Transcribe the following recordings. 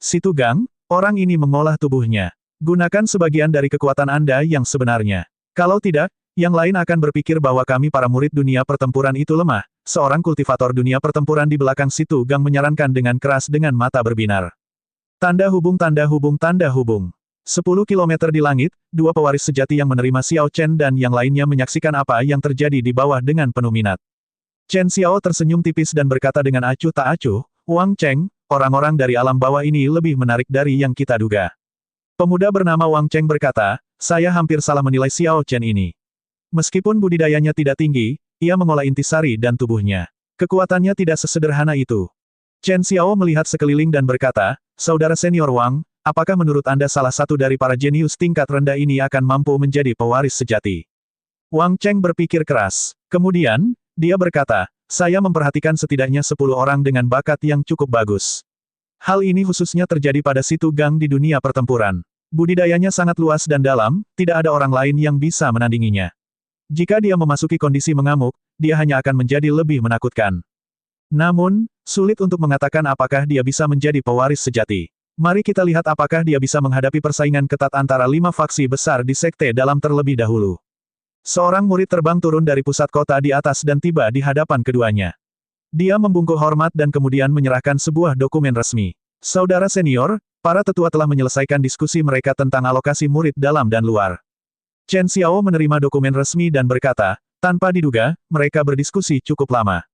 Situ Gang, orang ini mengolah tubuhnya. Gunakan sebagian dari kekuatan Anda yang sebenarnya. Kalau tidak, yang lain akan berpikir bahwa kami para murid dunia pertempuran itu lemah. Seorang kultivator dunia pertempuran di belakang Situ Gang menyarankan dengan keras dengan mata berbinar. Tanda hubung tanda hubung tanda hubung. 10 kilometer di langit, dua pewaris sejati yang menerima Xiao Chen dan yang lainnya menyaksikan apa yang terjadi di bawah dengan penuh minat. Chen Xiao tersenyum tipis dan berkata dengan acuh tak acuh, Wang Cheng, orang-orang dari alam bawah ini lebih menarik dari yang kita duga. Pemuda bernama Wang Cheng berkata, saya hampir salah menilai Xiao Chen ini. Meskipun budidayanya tidak tinggi, ia mengolah intisari dan tubuhnya. Kekuatannya tidak sesederhana itu. Chen Xiao melihat sekeliling dan berkata, Saudara senior Wang, apakah menurut Anda salah satu dari para jenius tingkat rendah ini akan mampu menjadi pewaris sejati? Wang Cheng berpikir keras. Kemudian, dia berkata, saya memperhatikan setidaknya 10 orang dengan bakat yang cukup bagus. Hal ini khususnya terjadi pada Situ Gang di dunia pertempuran. Budidayanya sangat luas dan dalam, tidak ada orang lain yang bisa menandinginya. Jika dia memasuki kondisi mengamuk, dia hanya akan menjadi lebih menakutkan. Namun, sulit untuk mengatakan apakah dia bisa menjadi pewaris sejati. Mari kita lihat apakah dia bisa menghadapi persaingan ketat antara 5 faksi besar di sekte dalam terlebih dahulu. Seorang murid terbang turun dari pusat kota di atas dan tiba di hadapan keduanya. Dia membungkuk hormat dan kemudian menyerahkan sebuah dokumen resmi. Saudara senior, para tetua telah menyelesaikan diskusi mereka tentang alokasi murid dalam dan luar. Chen Xiao menerima dokumen resmi dan berkata, tanpa diduga, mereka berdiskusi cukup lama.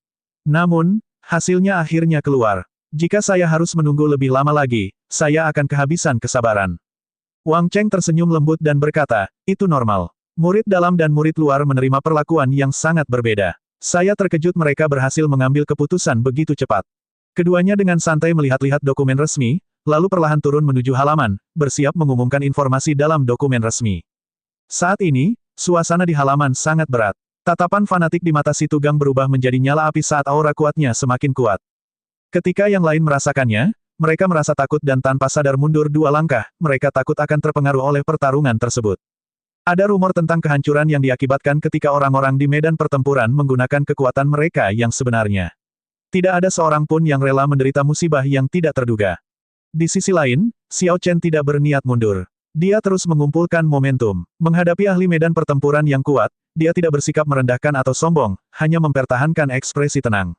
Namun, hasilnya akhirnya keluar. Jika saya harus menunggu lebih lama lagi, saya akan kehabisan kesabaran. Wang Cheng tersenyum lembut dan berkata, itu normal. Murid dalam dan murid luar menerima perlakuan yang sangat berbeda. Saya terkejut mereka berhasil mengambil keputusan begitu cepat. Keduanya dengan santai melihat-lihat dokumen resmi, lalu perlahan turun menuju halaman, bersiap mengumumkan informasi dalam dokumen resmi. Saat ini, suasana di halaman sangat berat. Tatapan fanatik di mata Situ Gang berubah menjadi nyala api saat aura kuatnya semakin kuat. Ketika yang lain merasakannya, mereka merasa takut dan tanpa sadar mundur 2 langkah, mereka takut akan terpengaruh oleh pertarungan tersebut. Ada rumor tentang kehancuran yang diakibatkan ketika orang-orang di medan pertempuran menggunakan kekuatan mereka yang sebenarnya. Tidak ada seorang pun yang rela menderita musibah yang tidak terduga. Di sisi lain, Xiao Chen tidak berniat mundur. Dia terus mengumpulkan momentum. Menghadapi ahli medan pertempuran yang kuat, dia tidak bersikap merendahkan atau sombong, hanya mempertahankan ekspresi tenang.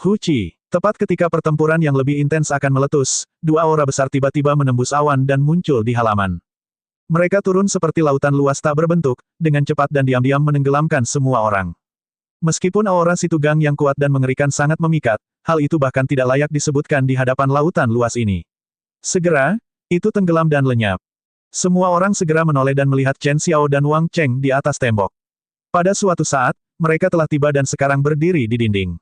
Hu Qi. Tepat ketika pertempuran yang lebih intens akan meletus, 2 aura besar tiba-tiba menembus awan dan muncul di halaman. Mereka turun seperti lautan luas tak berbentuk, dengan cepat dan diam-diam menenggelamkan semua orang. Meskipun aura Situ Gang yang kuat dan mengerikan sangat memikat, hal itu bahkan tidak layak disebutkan di hadapan lautan luas ini. Segera, itu tenggelam dan lenyap. Semua orang segera menoleh dan melihat Chen Xiao dan Wang Cheng di atas tembok. Pada suatu saat, mereka telah tiba dan sekarang berdiri di dinding.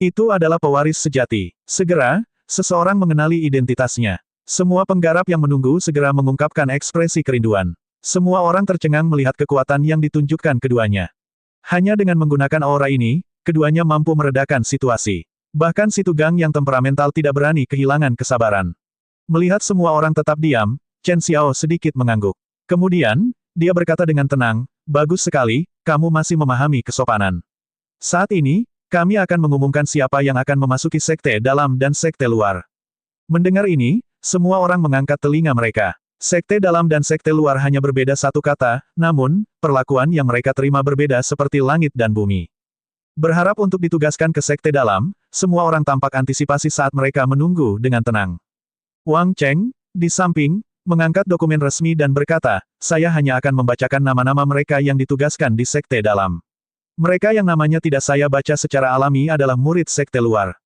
Itu adalah pewaris sejati. Segera, seseorang mengenali identitasnya. Semua penggarap yang menunggu segera mengungkapkan ekspresi kerinduan. Semua orang tercengang melihat kekuatan yang ditunjukkan keduanya. Hanya dengan menggunakan aura ini, keduanya mampu meredakan situasi. Bahkan Situ Gang yang temperamental tidak berani kehilangan kesabaran. Melihat semua orang tetap diam, Chen Xiao sedikit mengangguk. Kemudian, dia berkata dengan tenang, bagus sekali, kamu masih memahami kesopanan. Saat ini, kami akan mengumumkan siapa yang akan memasuki sekte dalam dan sekte luar. Mendengar ini, semua orang mengangkat telinga mereka. Sekte dalam dan sekte luar hanya berbeda satu kata, namun, perlakuan yang mereka terima berbeda seperti langit dan bumi. Berharap untuk ditugaskan ke sekte dalam, semua orang tampak antisipasi saat mereka menunggu dengan tenang. Wang Cheng, di samping, mengangkat dokumen resmi dan berkata, saya hanya akan membacakan nama-nama mereka yang ditugaskan di sekte dalam. Mereka yang namanya tidak saya baca secara alami adalah murid sekte luar.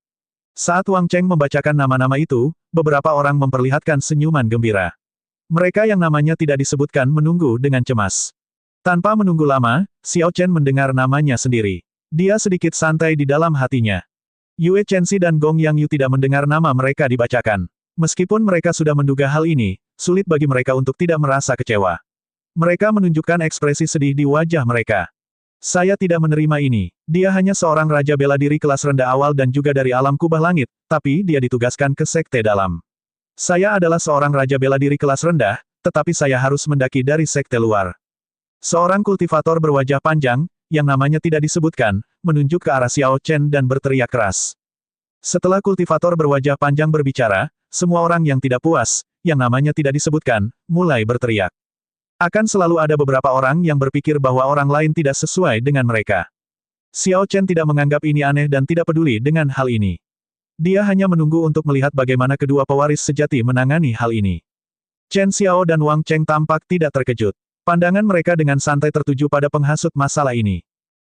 Saat Wang Cheng membacakan nama-nama itu, beberapa orang memperlihatkan senyuman gembira. Mereka yang namanya tidak disebutkan menunggu dengan cemas. Tanpa menunggu lama, Xiao Chen mendengar namanya sendiri. Dia sedikit santai di dalam hatinya. Yue Chenxi dan Gong Yang Yu tidak mendengar nama mereka dibacakan. Meskipun mereka sudah menduga hal ini, sulit bagi mereka untuk tidak merasa kecewa. Mereka menunjukkan ekspresi sedih di wajah mereka. Saya tidak menerima ini. Dia hanya seorang raja bela diri kelas rendah awal dan juga dari alam kubah langit, tapi dia ditugaskan ke sekte dalam. Saya adalah seorang raja bela diri kelas rendah, tetapi saya harus mendaki dari sekte luar. Seorang kultivator berwajah panjang, yang namanya tidak disebutkan, menunjuk ke arah Xiao Chen dan berteriak keras. Setelah kultivator berwajah panjang berbicara, semua orang yang tidak puas, yang namanya tidak disebutkan, mulai berteriak. Akan selalu ada beberapa orang yang berpikir bahwa orang lain tidak sesuai dengan mereka. Xiao Chen tidak menganggap ini aneh dan tidak peduli dengan hal ini. Dia hanya menunggu untuk melihat bagaimana kedua pewaris sejati menangani hal ini. Chen Xiao dan Wang Cheng tampak tidak terkejut. Pandangan mereka dengan santai tertuju pada penghasut masalah ini.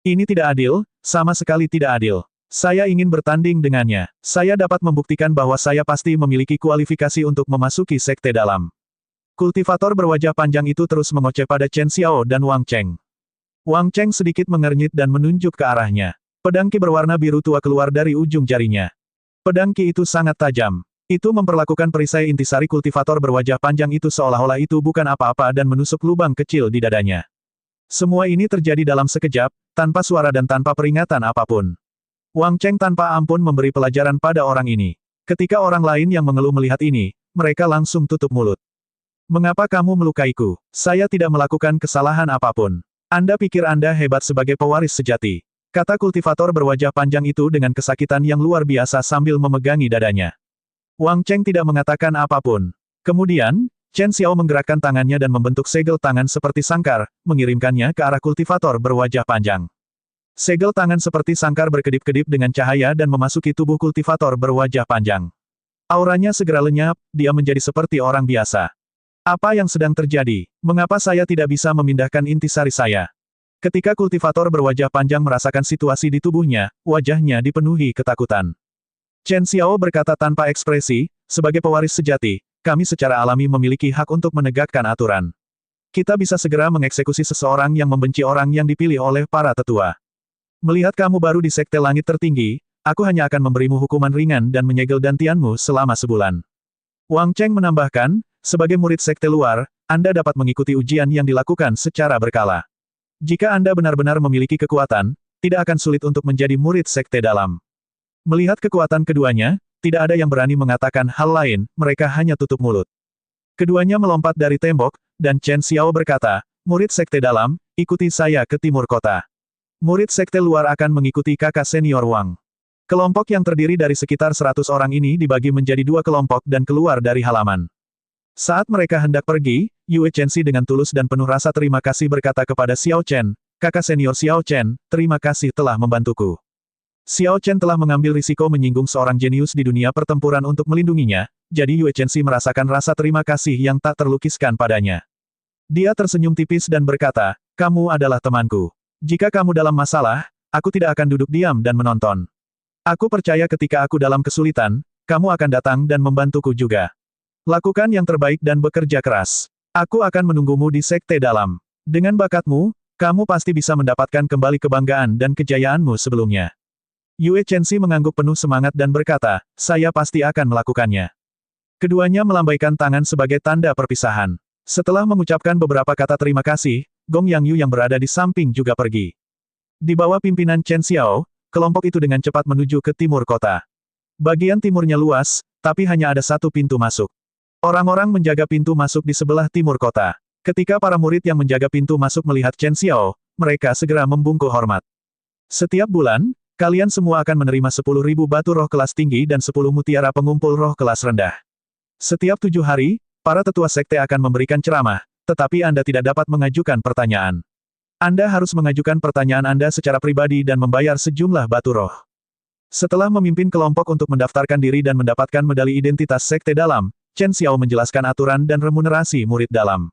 Ini tidak adil, sama sekali tidak adil. Saya ingin bertanding dengannya. Saya dapat membuktikan bahwa saya pasti memiliki kualifikasi untuk memasuki sekte dalam. Kultivator berwajah panjang itu terus mengoceh pada Chen Xiao dan Wang Cheng. Wang Cheng sedikit mengernyit dan menunjuk ke arahnya. Pedang Qi berwarna biru tua keluar dari ujung jarinya. Pedang Qi itu sangat tajam. Itu memperlakukan perisai intisari kultivator berwajah panjang itu seolah-olah itu bukan apa-apa dan menusuk lubang kecil di dadanya. Semua ini terjadi dalam sekejap, tanpa suara dan tanpa peringatan apapun. Wang Cheng tanpa ampun memberi pelajaran pada orang ini. Ketika orang lain yang mengeluh melihat ini, mereka langsung tutup mulut. Mengapa kamu melukaiku? Saya tidak melakukan kesalahan apapun. Anda pikir Anda hebat sebagai pewaris sejati. Kata kultivator berwajah panjang itu dengan kesakitan yang luar biasa sambil memegangi dadanya. Wang Cheng tidak mengatakan apapun. Kemudian, Chen Xiao menggerakkan tangannya dan membentuk segel tangan seperti sangkar, mengirimkannya ke arah kultivator berwajah panjang. Segel tangan seperti sangkar berkedip-kedip dengan cahaya dan memasuki tubuh kultivator berwajah panjang. Auranya segera lenyap, dia menjadi seperti orang biasa. Apa yang sedang terjadi? Mengapa saya tidak bisa memindahkan intisari saya? Ketika kultivator berwajah panjang merasakan situasi di tubuhnya, wajahnya dipenuhi ketakutan. Chen Xiao berkata tanpa ekspresi, sebagai pewaris sejati, kami secara alami memiliki hak untuk menegakkan aturan. Kita bisa segera mengeksekusi seseorang yang membenci orang yang dipilih oleh para tetua. Melihat kamu baru di sekte langit tertinggi, aku hanya akan memberimu hukuman ringan dan menyegel dantianmu selama sebulan. Wang Cheng menambahkan, sebagai murid sekte luar, Anda dapat mengikuti ujian yang dilakukan secara berkala. Jika Anda benar-benar memiliki kekuatan, tidak akan sulit untuk menjadi murid sekte dalam. Melihat kekuatan keduanya, tidak ada yang berani mengatakan hal lain, mereka hanya tutup mulut. Keduanya melompat dari tembok, dan Chen Xiao berkata, murid sekte dalam, ikuti saya ke timur kota. Murid sekte luar akan mengikuti kakak senior Wang. Kelompok yang terdiri dari sekitar 100 orang ini dibagi menjadi dua kelompok dan keluar dari halaman. Saat mereka hendak pergi, Yue Chenxi dengan tulus dan penuh rasa terima kasih berkata kepada Xiao Chen, kakak senior Xiao Chen, terima kasih telah membantuku. Xiao Chen telah mengambil risiko menyinggung seorang jenius di dunia pertempuran untuk melindunginya, jadi Yue Chenxi merasakan rasa terima kasih yang tak terlukiskan padanya. Dia tersenyum tipis dan berkata, kamu adalah temanku. Jika kamu dalam masalah, aku tidak akan duduk diam dan menonton. Aku percaya ketika aku dalam kesulitan, kamu akan datang dan membantuku juga. Lakukan yang terbaik dan bekerja keras. Aku akan menunggumu di sekte dalam. Dengan bakatmu, kamu pasti bisa mendapatkan kembali kebanggaan dan kejayaanmu sebelumnya. Yue Chenxi mengangguk penuh semangat dan berkata, saya pasti akan melakukannya. Keduanya melambaikan tangan sebagai tanda perpisahan. Setelah mengucapkan beberapa kata terima kasih, Gong Yangyu yang berada di samping juga pergi. Di bawah pimpinan Chen Xiao, kelompok itu dengan cepat menuju ke timur kota. Bagian timurnya luas, tapi hanya ada satu pintu masuk. Orang-orang menjaga pintu masuk di sebelah timur kota. Ketika para murid yang menjaga pintu masuk melihat Chen Xiao, mereka segera membungkuk hormat. Setiap bulan, kalian semua akan menerima 10.000 batu roh kelas tinggi dan 10 mutiara pengumpul roh kelas rendah. Setiap 7 hari, para tetua sekte akan memberikan ceramah, tetapi Anda tidak dapat mengajukan pertanyaan. Anda harus mengajukan pertanyaan Anda secara pribadi dan membayar sejumlah batu roh. Setelah memimpin kelompok untuk mendaftarkan diri dan mendapatkan medali identitas sekte dalam, Chen Xiao menjelaskan aturan dan remunerasi murid dalam.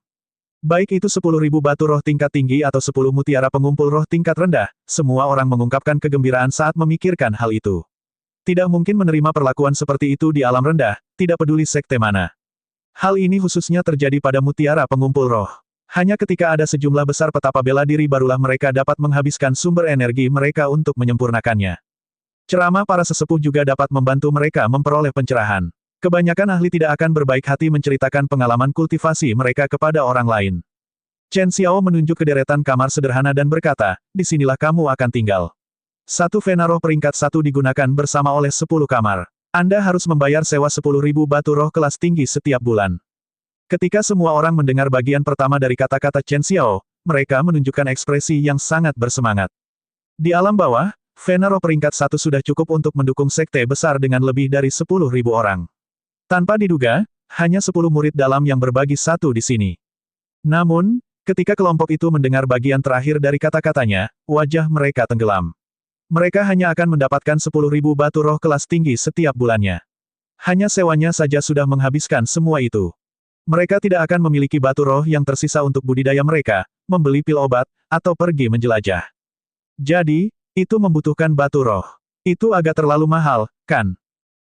Baik itu 10.000 batu roh tingkat tinggi atau 10 mutiara pengumpul roh tingkat rendah, semua orang mengungkapkan kegembiraan saat memikirkan hal itu. Tidak mungkin menerima perlakuan seperti itu di alam rendah, tidak peduli sekte mana. Hal ini khususnya terjadi pada mutiara pengumpul roh. Hanya ketika ada sejumlah besar petapa bela diri barulah mereka dapat menghabiskan sumber energi mereka untuk menyempurnakannya. Ceramah para sesepuh juga dapat membantu mereka memperoleh pencerahan. Kebanyakan ahli tidak akan berbaik hati menceritakan pengalaman kultivasi mereka kepada orang lain. Chen Xiao menunjuk ke deretan kamar sederhana dan berkata, disinilah kamu akan tinggal. Satu vena roh peringkat 1 digunakan bersama oleh 10 kamar. Anda harus membayar sewa 10.000 batu roh kelas tinggi setiap bulan. Ketika semua orang mendengar bagian pertama dari kata-kata Chen Xiao, mereka menunjukkan ekspresi yang sangat bersemangat. Di alam bawah, vena roh peringkat 1 sudah cukup untuk mendukung sekte besar dengan lebih dari 10.000 orang. Tanpa diduga, hanya 10 murid dalam yang berbagi satu di sini. Namun, ketika kelompok itu mendengar bagian terakhir dari kata-katanya, wajah mereka tenggelam. Mereka hanya akan mendapatkan 10.000 batu roh kelas tinggi setiap bulannya. Hanya sewanya saja sudah menghabiskan semua itu. Mereka tidak akan memiliki batu roh yang tersisa untuk budidaya mereka, membeli pil obat, atau pergi menjelajah. Jadi, itu membutuhkan batu roh. Itu agak terlalu mahal, kan?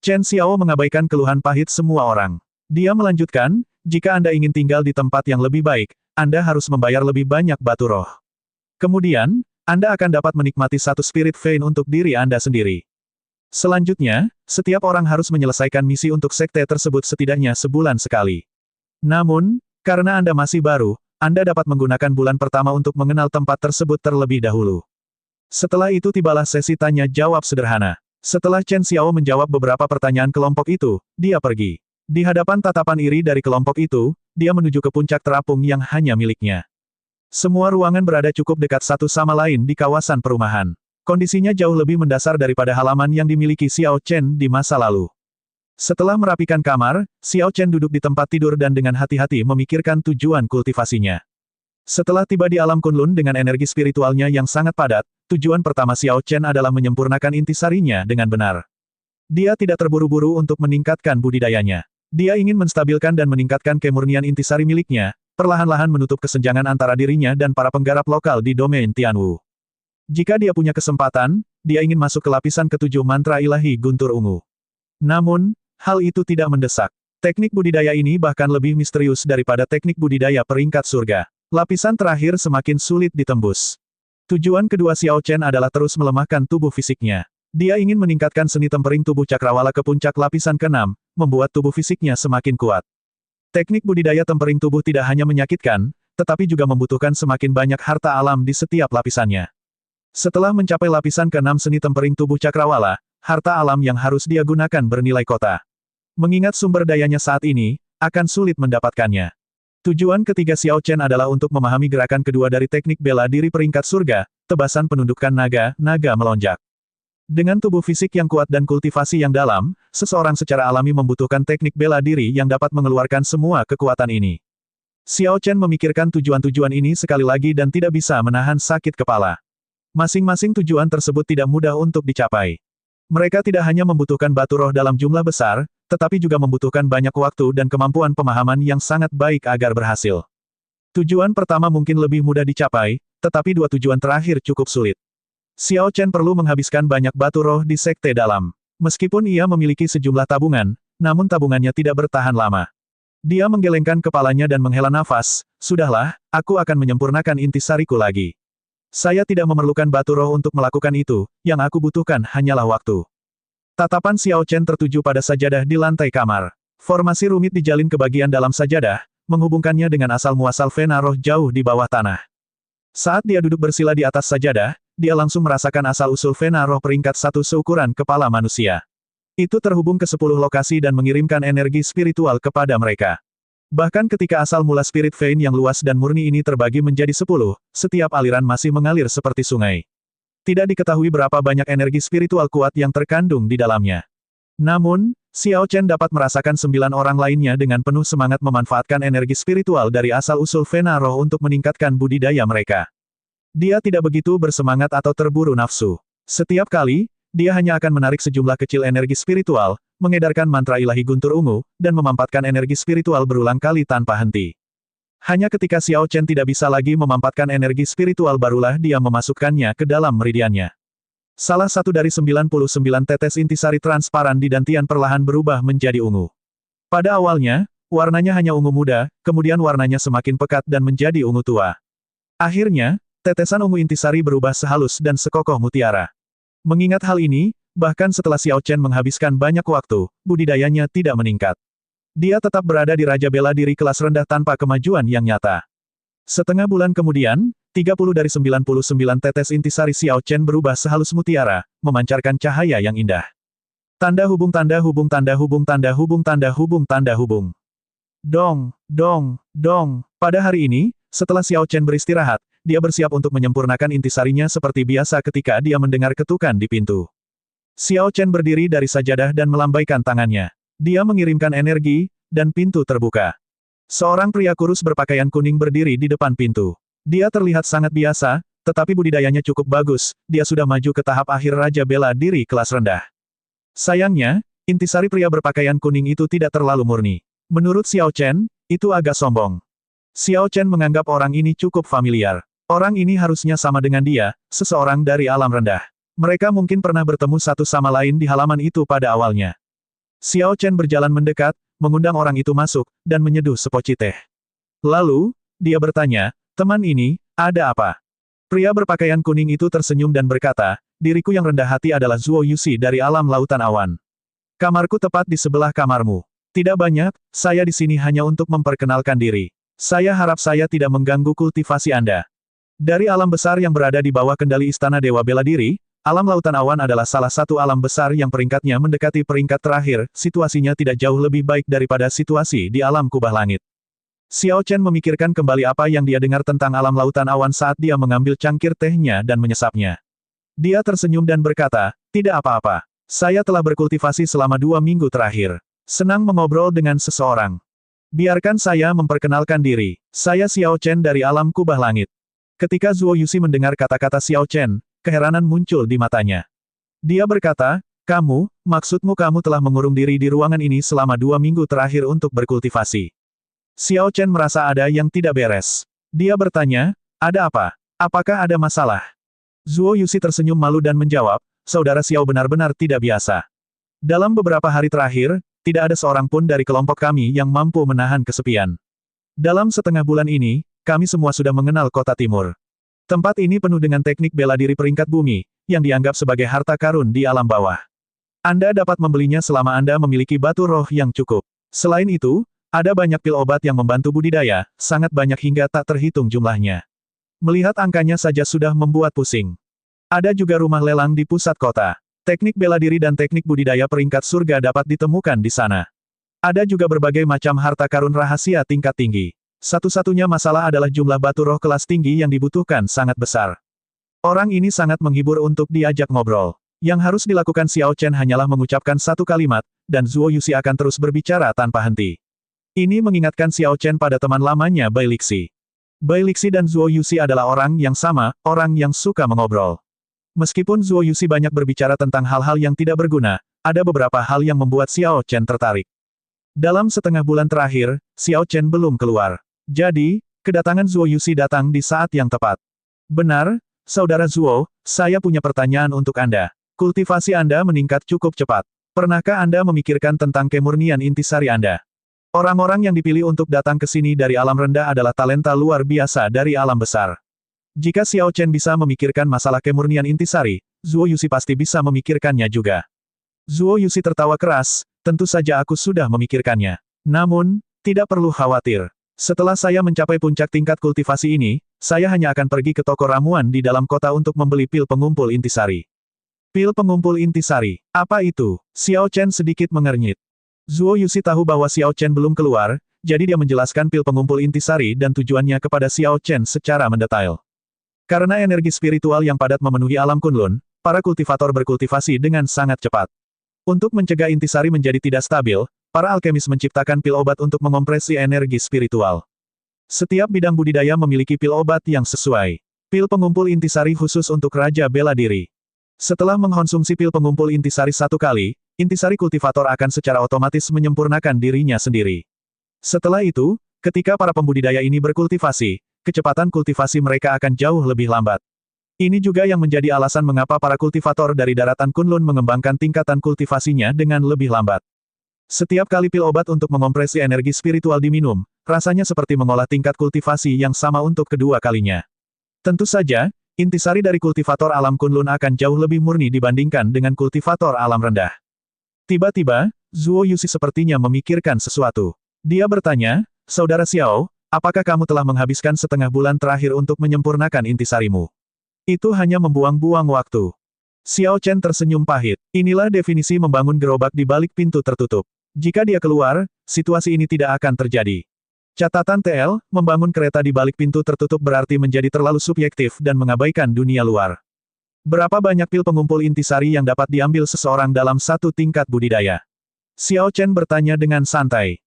Chen Xiao mengabaikan keluhan pahit semua orang. Dia melanjutkan, jika Anda ingin tinggal di tempat yang lebih baik, Anda harus membayar lebih banyak batu roh. Kemudian, Anda akan dapat menikmati satu spirit vein untuk diri Anda sendiri. Selanjutnya, setiap orang harus menyelesaikan misi untuk sekte tersebut setidaknya sebulan sekali. Namun, karena Anda masih baru, Anda dapat menggunakan bulan pertama untuk mengenal tempat tersebut terlebih dahulu. Setelah itu tibalah sesi tanya-jawab sederhana. Setelah Chen Xiao menjawab beberapa pertanyaan kelompok itu, dia pergi. Di hadapan tatapan iri dari kelompok itu, dia menuju ke puncak terapung yang hanya miliknya. Semua ruangan berada cukup dekat satu sama lain di kawasan perumahan. Kondisinya jauh lebih mendasar daripada halaman yang dimiliki Xiao Chen di masa lalu. Setelah merapikan kamar, Xiao Chen duduk di tempat tidur dan dengan hati-hati memikirkan tujuan kultivasinya. Setelah tiba di alam Kunlun dengan energi spiritualnya yang sangat padat, tujuan pertama Xiao Chen adalah menyempurnakan intisarinya dengan benar. Dia tidak terburu-buru untuk meningkatkan budidayanya. Dia ingin menstabilkan dan meningkatkan kemurnian intisari miliknya, perlahan-lahan menutup kesenjangan antara dirinya dan para penggarap lokal di domain Tianwu. Jika dia punya kesempatan, dia ingin masuk ke lapisan ketujuh mantra ilahi guntur ungu. Namun, hal itu tidak mendesak. Teknik budidaya ini bahkan lebih misterius daripada teknik budidaya peringkat surga. Lapisan terakhir semakin sulit ditembus. Tujuan kedua Xiao Chen adalah terus melemahkan tubuh fisiknya. Dia ingin meningkatkan seni tempering tubuh cakrawala ke puncak lapisan ke-6, membuat tubuh fisiknya semakin kuat. Teknik budidaya tempering tubuh tidak hanya menyakitkan, tetapi juga membutuhkan semakin banyak harta alam di setiap lapisannya. Setelah mencapai lapisan ke-6 seni tempering tubuh cakrawala, harta alam yang harus dia gunakan bernilai kota. Mengingat sumber dayanya saat ini, akan sulit mendapatkannya. Tujuan ketiga Xiao Chen adalah untuk memahami gerakan kedua dari teknik bela diri peringkat surga, tebasan penundukan naga melonjak. Dengan tubuh fisik yang kuat dan kultivasi yang dalam, seseorang secara alami membutuhkan teknik bela diri yang dapat mengeluarkan semua kekuatan ini. Xiao Chen memikirkan tujuan-tujuan ini sekali lagi dan tidak bisa menahan sakit kepala. Masing-masing tujuan tersebut tidak mudah untuk dicapai. Mereka tidak hanya membutuhkan batu roh dalam jumlah besar, tetapi juga membutuhkan banyak waktu dan kemampuan pemahaman yang sangat baik agar berhasil. Tujuan pertama mungkin lebih mudah dicapai, tetapi dua tujuan terakhir cukup sulit. Xiao Chen perlu menghabiskan banyak batu roh di sekte dalam. Meskipun ia memiliki sejumlah tabungan, namun tabungannya tidak bertahan lama. Dia menggelengkan kepalanya dan menghela nafas, sudahlah, aku akan menyempurnakan intisariku lagi. Saya tidak memerlukan batu roh untuk melakukan itu, yang aku butuhkan hanyalah waktu. Tatapan Xiao Chen tertuju pada sajadah di lantai kamar. Formasi rumit dijalin ke bagian dalam sajadah, menghubungkannya dengan asal-muasal vena roh jauh di bawah tanah. Saat dia duduk bersila di atas sajadah, dia langsung merasakan asal-usul vena roh peringkat 1 seukuran kepala manusia. Itu terhubung ke 10 lokasi dan mengirimkan energi spiritual kepada mereka. Bahkan ketika asal mula spirit vein yang luas dan murni ini terbagi menjadi 10, setiap aliran masih mengalir seperti sungai. Tidak diketahui berapa banyak energi spiritual kuat yang terkandung di dalamnya. Namun, Xiao Chen dapat merasakan 9 orang lainnya dengan penuh semangat memanfaatkan energi spiritual dari asal-usul vena roh untuk meningkatkan budidaya mereka. Dia tidak begitu bersemangat atau terburu nafsu. Setiap kali, dia hanya akan menarik sejumlah kecil energi spiritual, mengedarkan mantra ilahi guntur ungu, dan memampatkan energi spiritual berulang kali tanpa henti. Hanya ketika Xiao Chen tidak bisa lagi memampatkan energi spiritual barulah dia memasukkannya ke dalam meridiannya. Salah satu dari 99 tetes intisari transparan di dantian perlahan berubah menjadi ungu. Pada awalnya, warnanya hanya ungu muda, kemudian warnanya semakin pekat dan menjadi ungu tua. Akhirnya, tetesan ungu intisari berubah sehalus dan sekokoh mutiara. Mengingat hal ini, bahkan setelah Xiao Chen menghabiskan banyak waktu, budidayanya tidak meningkat. Dia tetap berada di Raja Bela Diri kelas rendah tanpa kemajuan yang nyata. Setengah bulan kemudian, 30 dari 99 tetes intisari Xiao Chen berubah sehalus mutiara, memancarkan cahaya yang indah. Tanda hubung tanda hubung tanda hubung tanda hubung tanda hubung tanda hubung. Dong, dong, dong. Pada hari ini, setelah Xiao Chen beristirahat, dia bersiap untuk menyempurnakan intisarinya seperti biasa ketika dia mendengar ketukan di pintu. Xiao Chen berdiri dari sajadah dan melambaikan tangannya. Dia mengirimkan energi, dan pintu terbuka. Seorang pria kurus berpakaian kuning berdiri di depan pintu. Dia terlihat sangat biasa, tetapi budidayanya cukup bagus, dia sudah maju ke tahap akhir Raja Bela Diri kelas rendah. Sayangnya, intisari pria berpakaian kuning itu tidak terlalu murni. Menurut Xiao Chen, itu agak sombong. Xiao Chen menganggap orang ini cukup familiar. Orang ini harusnya sama dengan dia, seseorang dari alam rendah. Mereka mungkin pernah bertemu satu sama lain di halaman itu pada awalnya. Xiao Chen berjalan mendekat, mengundang orang itu masuk, dan menyeduh sepoci teh. Lalu, dia bertanya, teman ini, ada apa? Pria berpakaian kuning itu tersenyum dan berkata, diriku yang rendah hati adalah Zuo Yuxi dari alam lautan awan. Kamarku tepat di sebelah kamarmu. Tidak banyak, saya di sini hanya untuk memperkenalkan diri. Saya harap saya tidak mengganggu kultivasi Anda. Dari alam besar yang berada di bawah kendali Istana Dewa Bela Diri, alam lautan awan adalah salah satu alam besar yang peringkatnya mendekati peringkat terakhir, situasinya tidak jauh lebih baik daripada situasi di alam kubah langit. Xiao Chen memikirkan kembali apa yang dia dengar tentang alam lautan awan saat dia mengambil cangkir tehnya dan menyesapnya. Dia tersenyum dan berkata, tidak apa-apa. Saya telah berkultivasi selama 2 minggu terakhir. Senang mengobrol dengan seseorang. Biarkan saya memperkenalkan diri. Saya Xiao Chen dari alam kubah langit. Ketika Zuo Yuxi mendengar kata-kata Xiao Chen, keheranan muncul di matanya. Dia berkata, maksudmu kamu telah mengurung diri di ruangan ini selama 2 minggu terakhir untuk berkultivasi. Xiao Chen merasa ada yang tidak beres. Dia bertanya, ada apa? Apakah ada masalah? Zuo Yuxi tersenyum malu dan menjawab, saudara Xiao benar-benar tidak biasa. Dalam beberapa hari terakhir, tidak ada seorang pun dari kelompok kami yang mampu menahan kesepian. Dalam setengah bulan ini, kami semua sudah mengenal kota timur. Tempat ini penuh dengan teknik bela diri peringkat bumi, yang dianggap sebagai harta karun di alam bawah. Anda dapat membelinya selama Anda memiliki batu roh yang cukup. Selain itu, ada banyak pil obat yang membantu budidaya, sangat banyak hingga tak terhitung jumlahnya. Melihat angkanya saja sudah membuat pusing. Ada juga rumah lelang di pusat kota. Teknik bela diri dan teknik budidaya peringkat surga dapat ditemukan di sana. Ada juga berbagai macam harta karun rahasia tingkat tinggi. Satu-satunya masalah adalah jumlah batu roh kelas tinggi yang dibutuhkan sangat besar. Orang ini sangat menghibur untuk diajak ngobrol. Yang harus dilakukan Xiao Chen hanyalah mengucapkan satu kalimat, dan Zuo Yuxi akan terus berbicara tanpa henti. Ini mengingatkan Xiao Chen pada teman lamanya Bai Lixi. Bai Lixi dan Zuo Yuxi adalah orang yang sama, orang yang suka mengobrol. Meskipun Zuo Yuxi banyak berbicara tentang hal-hal yang tidak berguna, ada beberapa hal yang membuat Xiao Chen tertarik. Dalam setengah bulan terakhir, Xiao Chen belum keluar. Jadi, kedatangan Zuo Yuxi datang di saat yang tepat. Benar, saudara Zuo, saya punya pertanyaan untuk Anda. Kultivasi Anda meningkat cukup cepat. Pernahkah Anda memikirkan tentang kemurnian intisari Anda? Orang-orang yang dipilih untuk datang ke sini dari alam rendah adalah talenta luar biasa dari alam besar. Jika Xiao Chen bisa memikirkan masalah kemurnian intisari, Zuo Yuxi pasti bisa memikirkannya juga. Zuo Yuxi tertawa keras, tentu saja aku sudah memikirkannya. Namun, tidak perlu khawatir. Setelah saya mencapai puncak tingkat kultivasi ini, saya hanya akan pergi ke toko ramuan di dalam kota untuk membeli pil pengumpul intisari. Pil pengumpul intisari, apa itu? Xiao Chen sedikit mengernyit. Zuo Yuxi tahu bahwa Xiao Chen belum keluar, jadi dia menjelaskan pil pengumpul intisari dan tujuannya kepada Xiao Chen secara mendetail. Karena energi spiritual yang padat memenuhi alam Kunlun, para kultivator berkultivasi dengan sangat cepat. Untuk mencegah intisari menjadi tidak stabil, para alkemis menciptakan pil obat untuk mengompresi energi spiritual. Setiap bidang budidaya memiliki pil obat yang sesuai. Pil pengumpul intisari khusus untuk Raja Bela Diri. Setelah mengkonsumsi pil pengumpul intisari satu kali, intisari kultivator akan secara otomatis menyempurnakan dirinya sendiri. Setelah itu, ketika para pembudidaya ini berkultivasi, kecepatan kultivasi mereka akan jauh lebih lambat. Ini juga yang menjadi alasan mengapa para kultivator dari daratan Kunlun mengembangkan tingkatan kultivasinya dengan lebih lambat. Setiap kali pil obat untuk mengompresi energi spiritual diminum, rasanya seperti mengolah tingkat kultivasi yang sama untuk kedua kalinya. Tentu saja, intisari dari kultivator alam Kunlun akan jauh lebih murni dibandingkan dengan kultivator alam rendah. Tiba-tiba, Zuo Yuxi sepertinya memikirkan sesuatu. Dia bertanya, saudara Xiao, apakah kamu telah menghabiskan setengah bulan terakhir untuk menyempurnakan intisarimu? Itu hanya membuang-buang waktu. Xiao Chen tersenyum pahit. Inilah definisi membangun gerobak di balik pintu tertutup. Jika dia keluar, situasi ini tidak akan terjadi. Catatan TL, membangun kereta di balik pintu tertutup berarti menjadi terlalu subjektif dan mengabaikan dunia luar. Berapa banyak pil pengumpul intisari yang dapat diambil seseorang dalam satu tingkat budidaya? Xiao Chen bertanya dengan santai.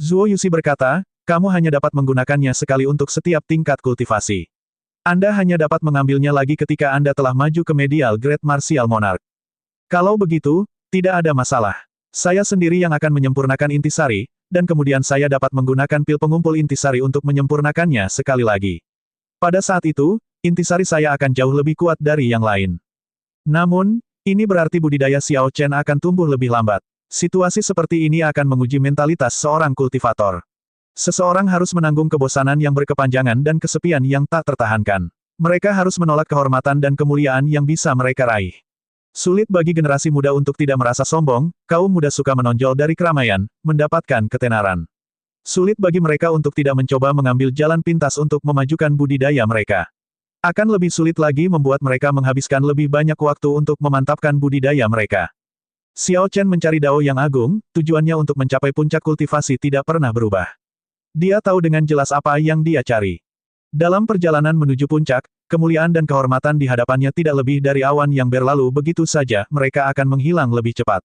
Zuo Yuxi berkata, kamu hanya dapat menggunakannya sekali untuk setiap tingkat kultivasi. Anda hanya dapat mengambilnya lagi ketika Anda telah maju ke Medial Grade Martial Monarch. Kalau begitu, tidak ada masalah. Saya sendiri yang akan menyempurnakan intisari, dan kemudian saya dapat menggunakan pil pengumpul intisari untuk menyempurnakannya sekali lagi. Pada saat itu, intisari saya akan jauh lebih kuat dari yang lain. Namun, ini berarti budidaya Xiao Chen akan tumbuh lebih lambat. Situasi seperti ini akan menguji mentalitas seorang kultivator. Seseorang harus menanggung kebosanan yang berkepanjangan dan kesepian yang tak tertahankan. Mereka harus menolak kehormatan dan kemuliaan yang bisa mereka raih. Sulit bagi generasi muda untuk tidak merasa sombong, kaum muda suka menonjol dari keramaian, mendapatkan ketenaran. Sulit bagi mereka untuk tidak mencoba mengambil jalan pintas untuk memajukan budidaya mereka. Akan lebih sulit lagi membuat mereka menghabiskan lebih banyak waktu untuk memantapkan budidaya mereka. Xiao Chen mencari dao yang agung, tujuannya untuk mencapai puncak kultivasi tidak pernah berubah. Dia tahu dengan jelas apa yang dia cari. Dalam perjalanan menuju puncak, kemuliaan dan kehormatan di hadapannya tidak lebih dari awan yang berlalu begitu saja, mereka akan menghilang lebih cepat.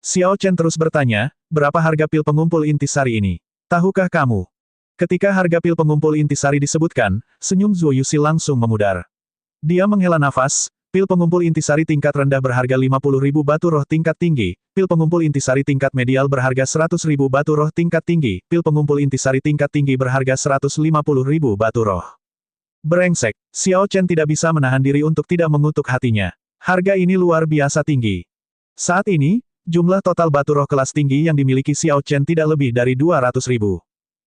Xiao Chen terus bertanya, berapa harga pil pengumpul intisari ini? Tahukah kamu? Ketika harga pil pengumpul intisari disebutkan, senyum Zuo Yuxi langsung memudar. Dia menghela nafas, pil pengumpul intisari tingkat rendah berharga 50.000 batu roh tingkat tinggi, pil pengumpul intisari tingkat medial berharga 100.000 batu roh tingkat tinggi, pil pengumpul intisari tingkat tinggi berharga 150.000 batu roh. Brengsek, Xiao Chen tidak bisa menahan diri untuk tidak mengutuk hatinya. Harga ini luar biasa tinggi. Saat ini, jumlah total batu roh kelas tinggi yang dimiliki Xiao Chen tidak lebih dari 200.000.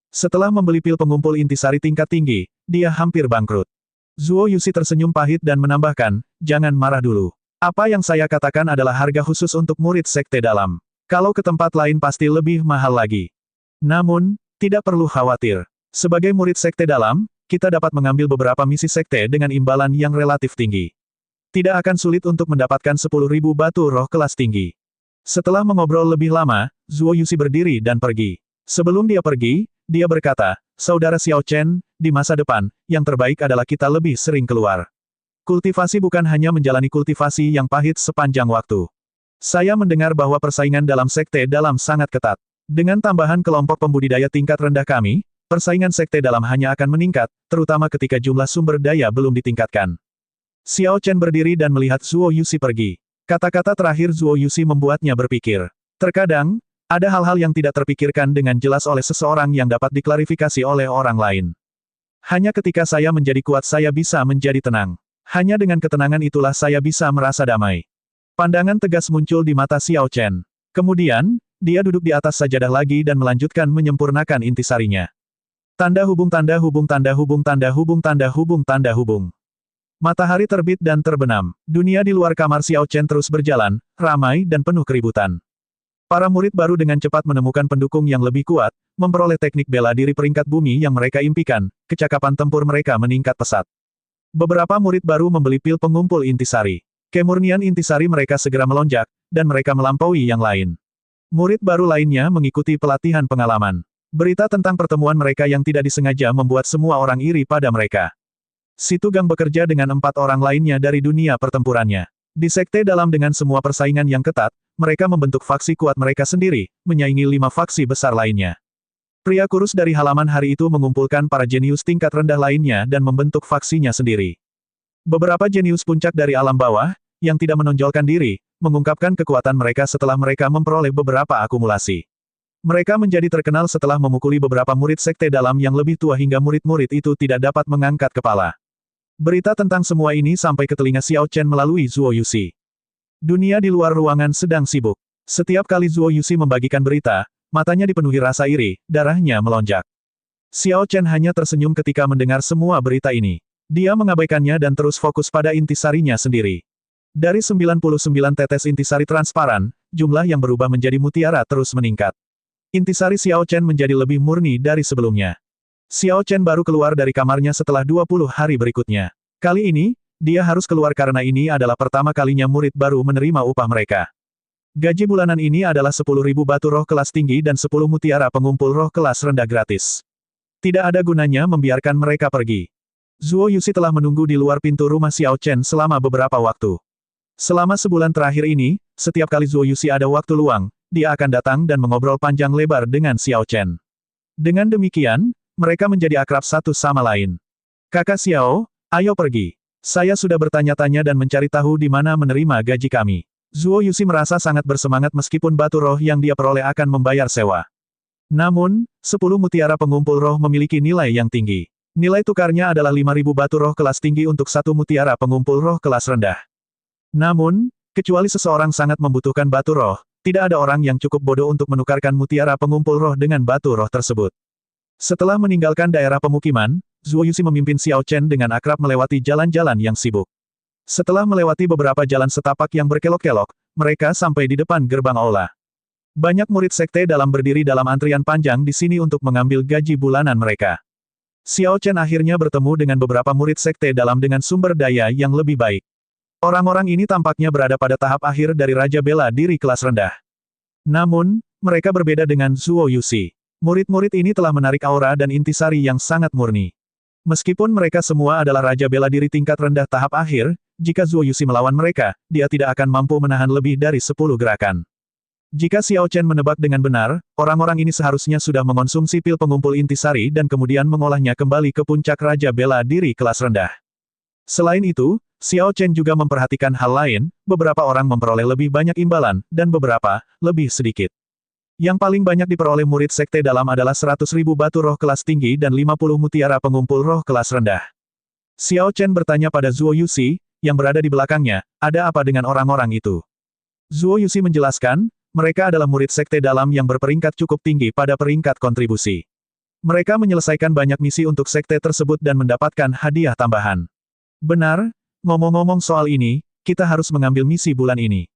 Setelah membeli pil pengumpul intisari tingkat tinggi, dia hampir bangkrut. Zuo Yuxi tersenyum pahit dan menambahkan, jangan marah dulu. Apa yang saya katakan adalah harga khusus untuk murid sekte dalam. Kalau ke tempat lain pasti lebih mahal lagi. Namun, tidak perlu khawatir. Sebagai murid sekte dalam, kita dapat mengambil beberapa misi sekte dengan imbalan yang relatif tinggi. Tidak akan sulit untuk mendapatkan 10.000 batu roh kelas tinggi. Setelah mengobrol lebih lama, Zuo Yuxi berdiri dan pergi. Sebelum dia pergi, dia berkata, Saudara Xiao Chen, di masa depan, yang terbaik adalah kita lebih sering keluar. Kultivasi bukan hanya menjalani kultivasi yang pahit sepanjang waktu. Saya mendengar bahwa persaingan dalam sekte dalam sangat ketat. Dengan tambahan kelompok pembudidaya tingkat rendah kami, persaingan sekte dalam hanya akan meningkat, terutama ketika jumlah sumber daya belum ditingkatkan. Xiao Chen berdiri dan melihat Zuo Yuxi pergi. Kata-kata terakhir Zuo Yuxi membuatnya berpikir. Terkadang, ada hal-hal yang tidak terpikirkan dengan jelas oleh seseorang yang dapat diklarifikasi oleh orang lain. Hanya ketika saya menjadi kuat saya bisa menjadi tenang. Hanya dengan ketenangan itulah saya bisa merasa damai. Pandangan tegas muncul di mata Xiao Chen. Kemudian, dia duduk di atas sajadah lagi dan melanjutkan menyempurnakan intisarinya. Tanda hubung tanda hubung tanda hubung tanda hubung tanda hubung tanda hubung. Matahari terbit dan terbenam. Dunia di luar kamar Xiao Chen terus berjalan, ramai dan penuh keributan. Para murid baru dengan cepat menemukan pendukung yang lebih kuat, memperoleh teknik bela diri peringkat bumi yang mereka impikan, kecakapan tempur mereka meningkat pesat. Beberapa murid baru membeli pil pengumpul intisari. Kemurnian intisari mereka segera melonjak, dan mereka melampaui yang lain. Murid baru lainnya mengikuti pelatihan pengalaman. Berita tentang pertemuan mereka yang tidak disengaja membuat semua orang iri pada mereka. Si Tugang bekerja dengan 4 orang lainnya dari dunia pertempurannya. Di sekte dalam dengan semua persaingan yang ketat, mereka membentuk faksi kuat mereka sendiri, menyaingi 5 faksi besar lainnya. Pria kurus dari halaman hari itu mengumpulkan para jenius tingkat rendah lainnya dan membentuk faksinya sendiri. Beberapa jenius puncak dari alam bawah, yang tidak menonjolkan diri, mengungkapkan kekuatan mereka setelah mereka memperoleh beberapa akumulasi. Mereka menjadi terkenal setelah memukuli beberapa murid sekte dalam yang lebih tua hingga murid-murid itu tidak dapat mengangkat kepala. Berita tentang semua ini sampai ke telinga Xiao Chen melalui Zuo Yuxi. Dunia di luar ruangan sedang sibuk. Setiap kali Zuo Yuxi membagikan berita, matanya dipenuhi rasa iri, darahnya melonjak. Xiao Chen hanya tersenyum ketika mendengar semua berita ini. Dia mengabaikannya dan terus fokus pada intisarinya sendiri. Dari 99 tetes intisari transparan, jumlah yang berubah menjadi mutiara terus meningkat. Intisari Xiao Chen menjadi lebih murni dari sebelumnya. Xiao Chen baru keluar dari kamarnya setelah 20 hari berikutnya. Kali ini, dia harus keluar karena ini adalah pertama kalinya murid baru menerima upah mereka. Gaji bulanan ini adalah 10.000 batu roh kelas tinggi dan 10 mutiara pengumpul roh kelas rendah gratis. Tidak ada gunanya membiarkan mereka pergi. Zuo Yuxi telah menunggu di luar pintu rumah Xiao Chen selama beberapa waktu. Selama sebulan terakhir ini, setiap kali Zuo Yuxi ada waktu luang, dia akan datang dan mengobrol panjang lebar dengan Xiao Chen. Dengan demikian, mereka menjadi akrab satu sama lain. Kakak Xiao, ayo pergi. Saya sudah bertanya-tanya dan mencari tahu di mana menerima gaji kami. Zuo Yuxi merasa sangat bersemangat meskipun batu roh yang dia peroleh akan membayar sewa. Namun, 10 mutiara pengumpul roh memiliki nilai yang tinggi. Nilai tukarnya adalah 5.000 batu roh kelas tinggi untuk 1 mutiara pengumpul roh kelas rendah. Namun, kecuali seseorang sangat membutuhkan batu roh, tidak ada orang yang cukup bodoh untuk menukarkan mutiara pengumpul roh dengan batu roh tersebut. Setelah meninggalkan daerah pemukiman, Zuo Yuxi memimpin Xiao Chen dengan akrab melewati jalan-jalan yang sibuk. Setelah melewati beberapa jalan setapak yang berkelok-kelok, mereka sampai di depan gerbang aula. Banyak murid sekte dalam berdiri dalam antrian panjang di sini untuk mengambil gaji bulanan mereka. Xiao Chen akhirnya bertemu dengan beberapa murid sekte dalam dengan sumber daya yang lebih baik. Orang-orang ini tampaknya berada pada tahap akhir dari Raja Bela Diri kelas rendah. Namun, mereka berbeda dengan Zuo Yuxi. Murid-murid ini telah menarik aura dan intisari yang sangat murni. Meskipun mereka semua adalah Raja Bela Diri tingkat rendah tahap akhir, jika Zuo Yuxi melawan mereka, dia tidak akan mampu menahan lebih dari 10 gerakan. Jika Xiao Chen menebak dengan benar, orang-orang ini seharusnya sudah mengonsumsi pil pengumpul intisari dan kemudian mengolahnya kembali ke puncak Raja Bela Diri kelas rendah. Selain itu, Xiao Chen juga memperhatikan hal lain, beberapa orang memperoleh lebih banyak imbalan, dan beberapa, lebih sedikit. Yang paling banyak diperoleh murid sekte dalam adalah 100.000 batu roh kelas tinggi dan 50 mutiara pengumpul roh kelas rendah. Xiao Chen bertanya pada Zuo Yuxi, yang berada di belakangnya, ada apa dengan orang-orang itu? Zuo Yuxi menjelaskan, mereka adalah murid sekte dalam yang berperingkat cukup tinggi pada peringkat kontribusi. Mereka menyelesaikan banyak misi untuk sekte tersebut dan mendapatkan hadiah tambahan. Benar, ngomong-ngomong soal ini, kita harus mengambil misi bulan ini.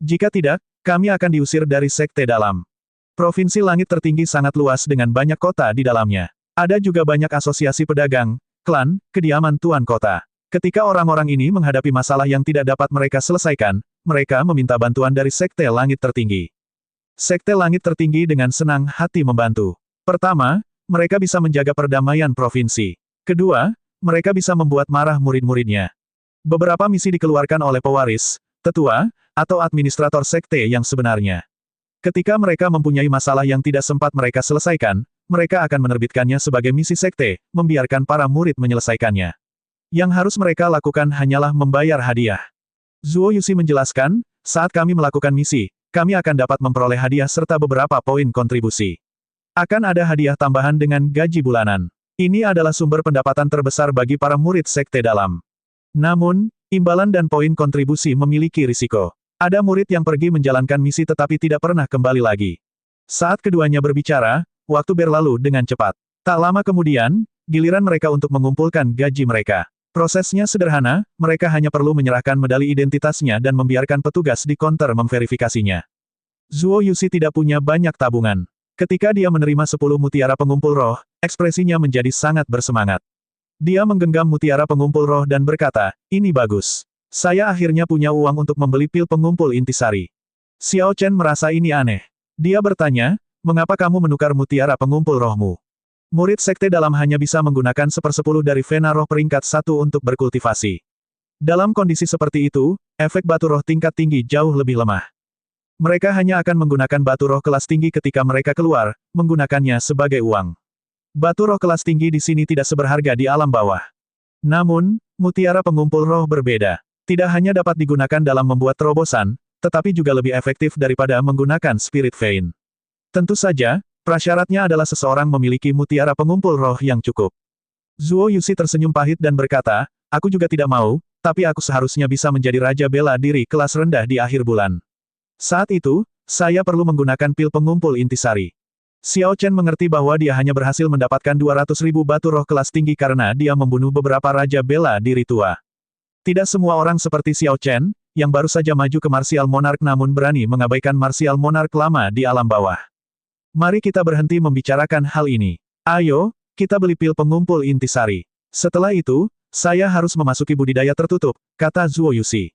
Jika tidak, kami akan diusir dari sekte dalam. Provinsi Langit Tertinggi sangat luas dengan banyak kota di dalamnya. Ada juga banyak asosiasi pedagang, klan, kediaman tuan kota. Ketika orang-orang ini menghadapi masalah yang tidak dapat mereka selesaikan, mereka meminta bantuan dari Sekte Langit Tertinggi. Sekte Langit Tertinggi dengan senang hati membantu. Pertama, mereka bisa menjaga perdamaian provinsi. Kedua, mereka bisa membuat marah murid-muridnya. Beberapa misi dikeluarkan oleh pewaris, tetua, atau administrator sekte yang sebenarnya. Ketika mereka mempunyai masalah yang tidak sempat mereka selesaikan, mereka akan menerbitkannya sebagai misi sekte, membiarkan para murid menyelesaikannya. Yang harus mereka lakukan hanyalah membayar hadiah. Zuo Yuxi menjelaskan, saat kami melakukan misi, kami akan dapat memperoleh hadiah serta beberapa poin kontribusi. Akan ada hadiah tambahan dengan gaji bulanan. Ini adalah sumber pendapatan terbesar bagi para murid sekte dalam. Namun, imbalan dan poin kontribusi memiliki risiko. Ada murid yang pergi menjalankan misi tetapi tidak pernah kembali lagi. Saat keduanya berbicara, waktu berlalu dengan cepat. Tak lama kemudian, giliran mereka untuk mengumpulkan gaji mereka. Prosesnya sederhana, mereka hanya perlu menyerahkan medali identitasnya dan membiarkan petugas di konter memverifikasinya. Zuo Yuxi tidak punya banyak tabungan. Ketika dia menerima 10 mutiara pengumpul roh, ekspresinya menjadi sangat bersemangat. Dia menggenggam mutiara pengumpul roh dan berkata, ini bagus. Saya akhirnya punya uang untuk membeli pil pengumpul intisari. Xiao Chen merasa ini aneh. Dia bertanya, mengapa kamu menukar mutiara pengumpul rohmu? Murid sekte dalam hanya bisa menggunakan 1/10 dari vena roh peringkat 1 untuk berkultivasi. Dalam kondisi seperti itu, efek batu roh tingkat tinggi jauh lebih lemah. Mereka hanya akan menggunakan batu roh kelas tinggi ketika mereka keluar, menggunakannya sebagai uang. Batu roh kelas tinggi di sini tidak seberharga di alam bawah. Namun, mutiara pengumpul roh berbeda. Tidak hanya dapat digunakan dalam membuat terobosan, tetapi juga lebih efektif daripada menggunakan Spirit Vein. Tentu saja, prasyaratnya adalah seseorang memiliki mutiara pengumpul roh yang cukup. Zuo Yuxi tersenyum pahit dan berkata, aku juga tidak mau, tapi aku seharusnya bisa menjadi Raja Bela Diri kelas rendah di akhir bulan. Saat itu, saya perlu menggunakan pil pengumpul intisari. Xiao Chen mengerti bahwa dia hanya berhasil mendapatkan 200.000 batu roh kelas tinggi karena dia membunuh beberapa Raja Bela Diri tua. Tidak semua orang seperti Xiao Chen, yang baru saja maju ke Martial Monarch namun berani mengabaikan Martial Monarch lama di alam bawah. Mari kita berhenti membicarakan hal ini. Ayo, kita beli pil pengumpul intisari. Setelah itu, saya harus memasuki budidaya tertutup, kata Zuo Yuxi.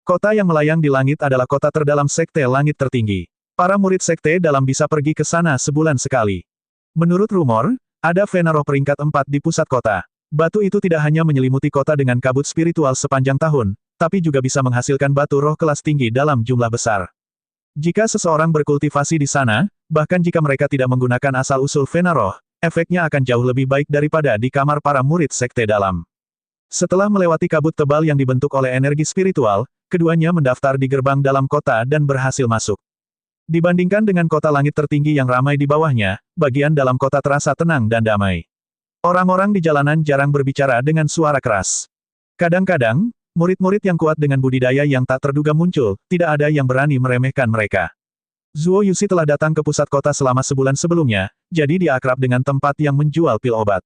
Kota yang melayang di langit adalah kota terdalam sekte langit tertinggi. Para murid sekte dalam bisa pergi ke sana sebulan sekali. Menurut rumor, ada vena roh peringkat 4 di pusat kota. Batu itu tidak hanya menyelimuti kota dengan kabut spiritual sepanjang tahun, tapi juga bisa menghasilkan batu roh kelas tinggi dalam jumlah besar. Jika seseorang berkultivasi di sana, bahkan jika mereka tidak menggunakan asal-usul Vena Roh, efeknya akan jauh lebih baik daripada di kamar para murid sekte dalam. Setelah melewati kabut tebal yang dibentuk oleh energi spiritual, keduanya mendaftar di gerbang dalam kota dan berhasil masuk. Dibandingkan dengan kota langit tertinggi yang ramai di bawahnya, bagian dalam kota terasa tenang dan damai. Orang-orang di jalanan jarang berbicara dengan suara keras. Kadang-kadang, murid-murid yang kuat dengan budidaya yang tak terduga muncul, tidak ada yang berani meremehkan mereka. Zuo Yuxi telah datang ke pusat kota selama sebulan sebelumnya, jadi dia akrab dengan tempat yang menjual pil obat.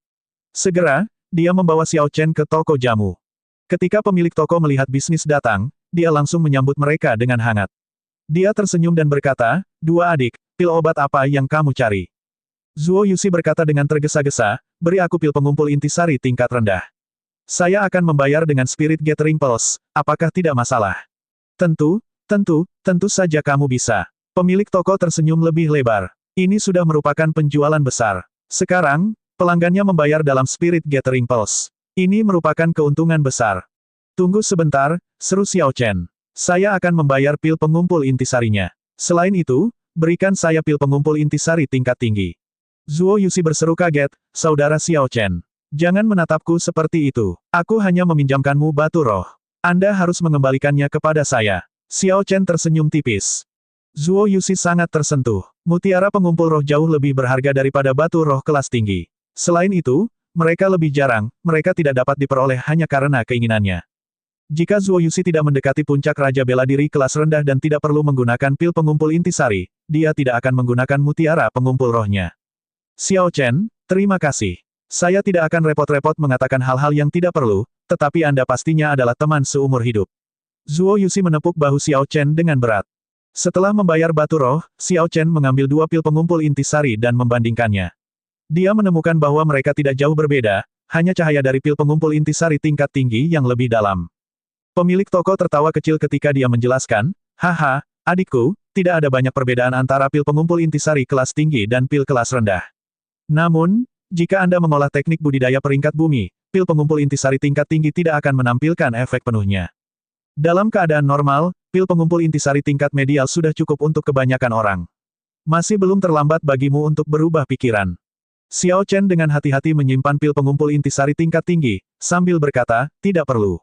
Segera, dia membawa Xiao Chen ke toko jamu. Ketika pemilik toko melihat bisnis datang, dia langsung menyambut mereka dengan hangat. Dia tersenyum dan berkata, "Dua adik, pil obat apa yang kamu cari?" Zuo Yuxi berkata dengan tergesa-gesa, "Beri aku pil pengumpul intisari tingkat rendah. Saya akan membayar dengan Spirit Gathering Pulse, apakah tidak masalah?" Tentu saja kamu bisa." Pemilik toko tersenyum lebih lebar. Ini sudah merupakan penjualan besar. Sekarang, pelanggannya membayar dalam Spirit Gathering Pulse. Ini merupakan keuntungan besar. "Tunggu sebentar," seru Xiao Chen. "Saya akan membayar pil pengumpul intisarinya. Selain itu, berikan saya pil pengumpul intisari tingkat tinggi." Zuo Yuxi berseru kaget, "Saudara Xiao Chen. Jangan menatapku seperti itu. Aku hanya meminjamkanmu batu roh. Anda harus mengembalikannya kepada saya." Xiao Chen tersenyum tipis. Zuo Yuxi sangat tersentuh. Mutiara pengumpul roh jauh lebih berharga daripada batu roh kelas tinggi. Selain itu, mereka lebih jarang, mereka tidak dapat diperoleh hanya karena keinginannya. Jika Zuo Yuxi tidak mendekati puncak Raja Bela Diri kelas rendah dan tidak perlu menggunakan pil pengumpul intisari, dia tidak akan menggunakan mutiara pengumpul rohnya. "Xiao Chen, terima kasih. Saya tidak akan repot-repot mengatakan hal-hal yang tidak perlu, tetapi Anda pastinya adalah teman seumur hidup." Zuo Yuxi menepuk bahu Xiao Chen dengan berat. Setelah membayar batu roh, Xiao Chen mengambil dua pil pengumpul intisari dan membandingkannya. Dia menemukan bahwa mereka tidak jauh berbeda, hanya cahaya dari pil pengumpul intisari tingkat tinggi yang lebih dalam. Pemilik toko tertawa kecil ketika dia menjelaskan, "Haha, adikku, tidak ada banyak perbedaan antara pil pengumpul intisari kelas tinggi dan pil kelas rendah. Namun, jika Anda mengolah teknik budidaya peringkat bumi, pil pengumpul intisari tingkat tinggi tidak akan menampilkan efek penuhnya. Dalam keadaan normal, pil pengumpul intisari tingkat medial sudah cukup untuk kebanyakan orang. Masih belum terlambat bagimu untuk berubah pikiran." Xiao Chen dengan hati-hati menyimpan pil pengumpul intisari tingkat tinggi, sambil berkata, "Tidak perlu.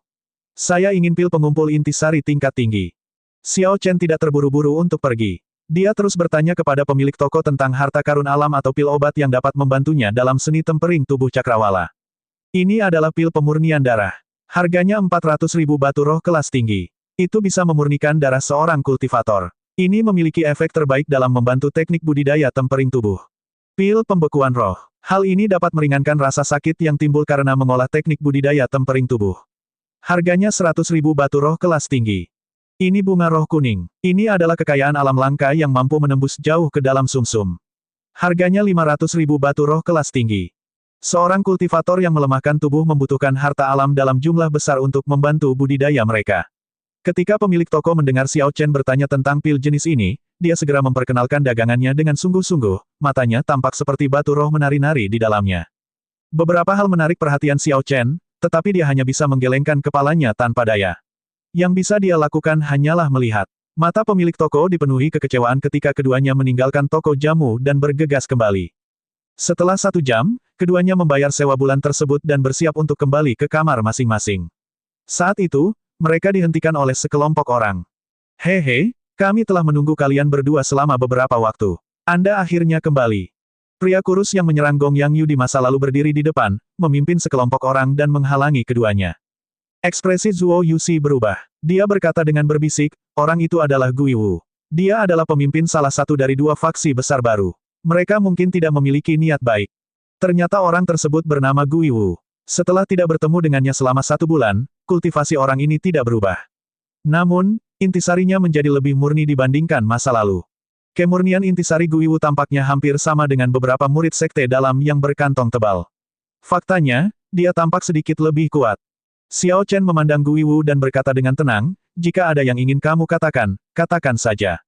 Saya ingin pil pengumpul intisari tingkat tinggi." Xiao Chen tidak terburu-buru untuk pergi. Dia terus bertanya kepada pemilik toko tentang harta karun alam atau pil obat yang dapat membantunya dalam seni tempering tubuh cakrawala. Ini adalah pil pemurnian darah. Harganya 400.000 batu roh kelas tinggi. Itu bisa memurnikan darah seorang kultivator. Ini memiliki efek terbaik dalam membantu teknik budidaya tempering tubuh. Pil pembekuan roh. Hal ini dapat meringankan rasa sakit yang timbul karena mengolah teknik budidaya tempering tubuh. Harganya 100.000 batu roh kelas tinggi. Ini bunga roh kuning. Ini adalah kekayaan alam langka yang mampu menembus jauh ke dalam sumsum. Harganya 500.000 batu roh kelas tinggi. Seorang kultivator yang melemahkan tubuh membutuhkan harta alam dalam jumlah besar untuk membantu budidaya mereka. Ketika pemilik toko mendengar Xiao Chen bertanya tentang pil jenis ini, dia segera memperkenalkan dagangannya dengan sungguh-sungguh, matanya tampak seperti batu roh menari-nari di dalamnya. Beberapa hal menarik perhatian Xiao Chen, tetapi dia hanya bisa menggelengkan kepalanya tanpa daya. Yang bisa dia lakukan hanyalah melihat. Mata pemilik toko dipenuhi kekecewaan ketika keduanya meninggalkan toko jamu dan bergegas kembali. Setelah 1 jam, keduanya membayar sewa bulan tersebut dan bersiap untuk kembali ke kamar masing-masing. Saat itu, mereka dihentikan oleh sekelompok orang. "Hehe, kami telah menunggu kalian berdua selama beberapa waktu. Anda akhirnya kembali." Pria kurus yang menyerang Gong Yang Yu di masa lalu berdiri di depan, memimpin sekelompok orang dan menghalangi keduanya. Ekspresi Zuo Yuxi berubah. Dia berkata dengan berbisik, "Orang itu adalah Gui Wu. Dia adalah pemimpin salah satu dari 2 faksi besar baru. Mereka mungkin tidak memiliki niat baik." Ternyata orang tersebut bernama Gui Wu. Setelah tidak bertemu dengannya selama 1 bulan, kultivasi orang ini tidak berubah. Namun, intisarinya menjadi lebih murni dibandingkan masa lalu. Kemurnian intisari Gui Wu tampaknya hampir sama dengan beberapa murid sekte dalam yang berkantong tebal. Faktanya, dia tampak sedikit lebih kuat. Xiao Chen memandang Gui Wu dan berkata dengan tenang, "Jika ada yang ingin kamu katakan, katakan saja.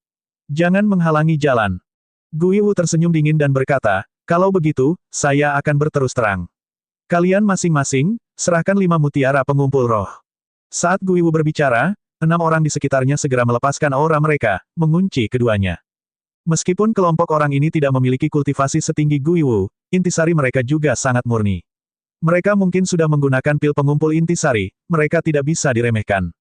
Jangan menghalangi jalan." Gui Wu tersenyum dingin dan berkata, "Kalau begitu, saya akan berterus terang. Kalian masing-masing, serahkan 5 mutiara pengumpul roh." Saat Gui Wu berbicara, 6 orang di sekitarnya segera melepaskan aura mereka, mengunci keduanya. Meskipun kelompok orang ini tidak memiliki kultivasi setinggi Guiwu, intisari mereka juga sangat murni. Mereka mungkin sudah menggunakan pil pengumpul intisari, mereka tidak bisa diremehkan.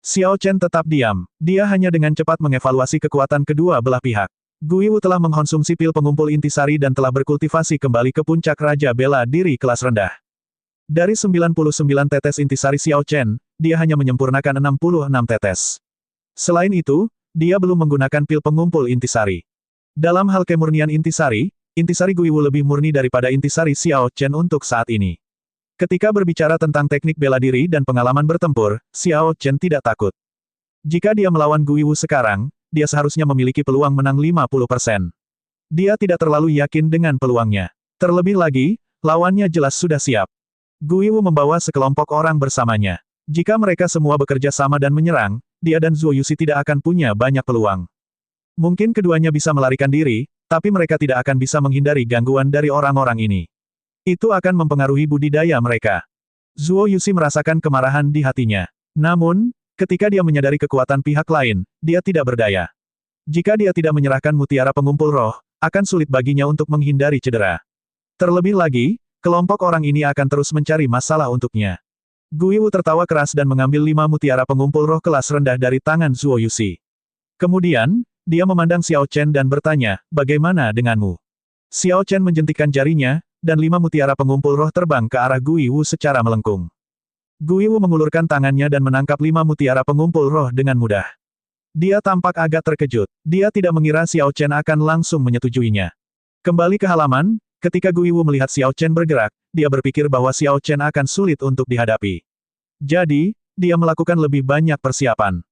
Xiao Chen tetap diam, dia hanya dengan cepat mengevaluasi kekuatan kedua belah pihak. Guiwu telah mengkonsumsi pil pengumpul intisari dan telah berkultivasi kembali ke puncak Raja Bela Diri kelas rendah. Dari 99 tetes intisari Xiao Chen, dia hanya menyempurnakan 66 tetes. Selain itu, dia belum menggunakan pil pengumpul intisari. Dalam hal kemurnian intisari Guiwu lebih murni daripada intisari Xiao Chen untuk saat ini. Ketika berbicara tentang teknik bela diri dan pengalaman bertempur, Xiao Chen tidak takut. Jika dia melawan Guiwu sekarang, dia seharusnya memiliki peluang menang 50%. Dia tidak terlalu yakin dengan peluangnya. Terlebih lagi, lawannya jelas sudah siap. Guiwu membawa sekelompok orang bersamanya. Jika mereka semua bekerja sama dan menyerang, dia dan Zuo Yuxi tidak akan punya banyak peluang. Mungkin keduanya bisa melarikan diri, tapi mereka tidak akan bisa menghindari gangguan dari orang-orang ini. Itu akan mempengaruhi budidaya mereka. Zuo Yuxi merasakan kemarahan di hatinya. Namun, ketika dia menyadari kekuatan pihak lain, dia tidak berdaya. Jika dia tidak menyerahkan mutiara pengumpul roh, akan sulit baginya untuk menghindari cedera. Terlebih lagi, kelompok orang ini akan terus mencari masalah untuknya. Guiwu tertawa keras dan mengambil 5 mutiara pengumpul roh kelas rendah dari tangan Zuo Yuxi. Kemudian, dia memandang Xiao Chen dan bertanya, bagaimana denganmu? Xiao Chen menjentikkan jarinya, dan 5 mutiara pengumpul roh terbang ke arah Guiwu secara melengkung. Guiwu mengulurkan tangannya dan menangkap 5 mutiara pengumpul roh dengan mudah. Dia tampak agak terkejut. Dia tidak mengira Xiao Chen akan langsung menyetujuinya. Kembali ke halaman, ketika Guiwu melihat Xiao Chen bergerak, dia berpikir bahwa Xiao Chen akan sulit untuk dihadapi. Jadi, dia melakukan lebih banyak persiapan.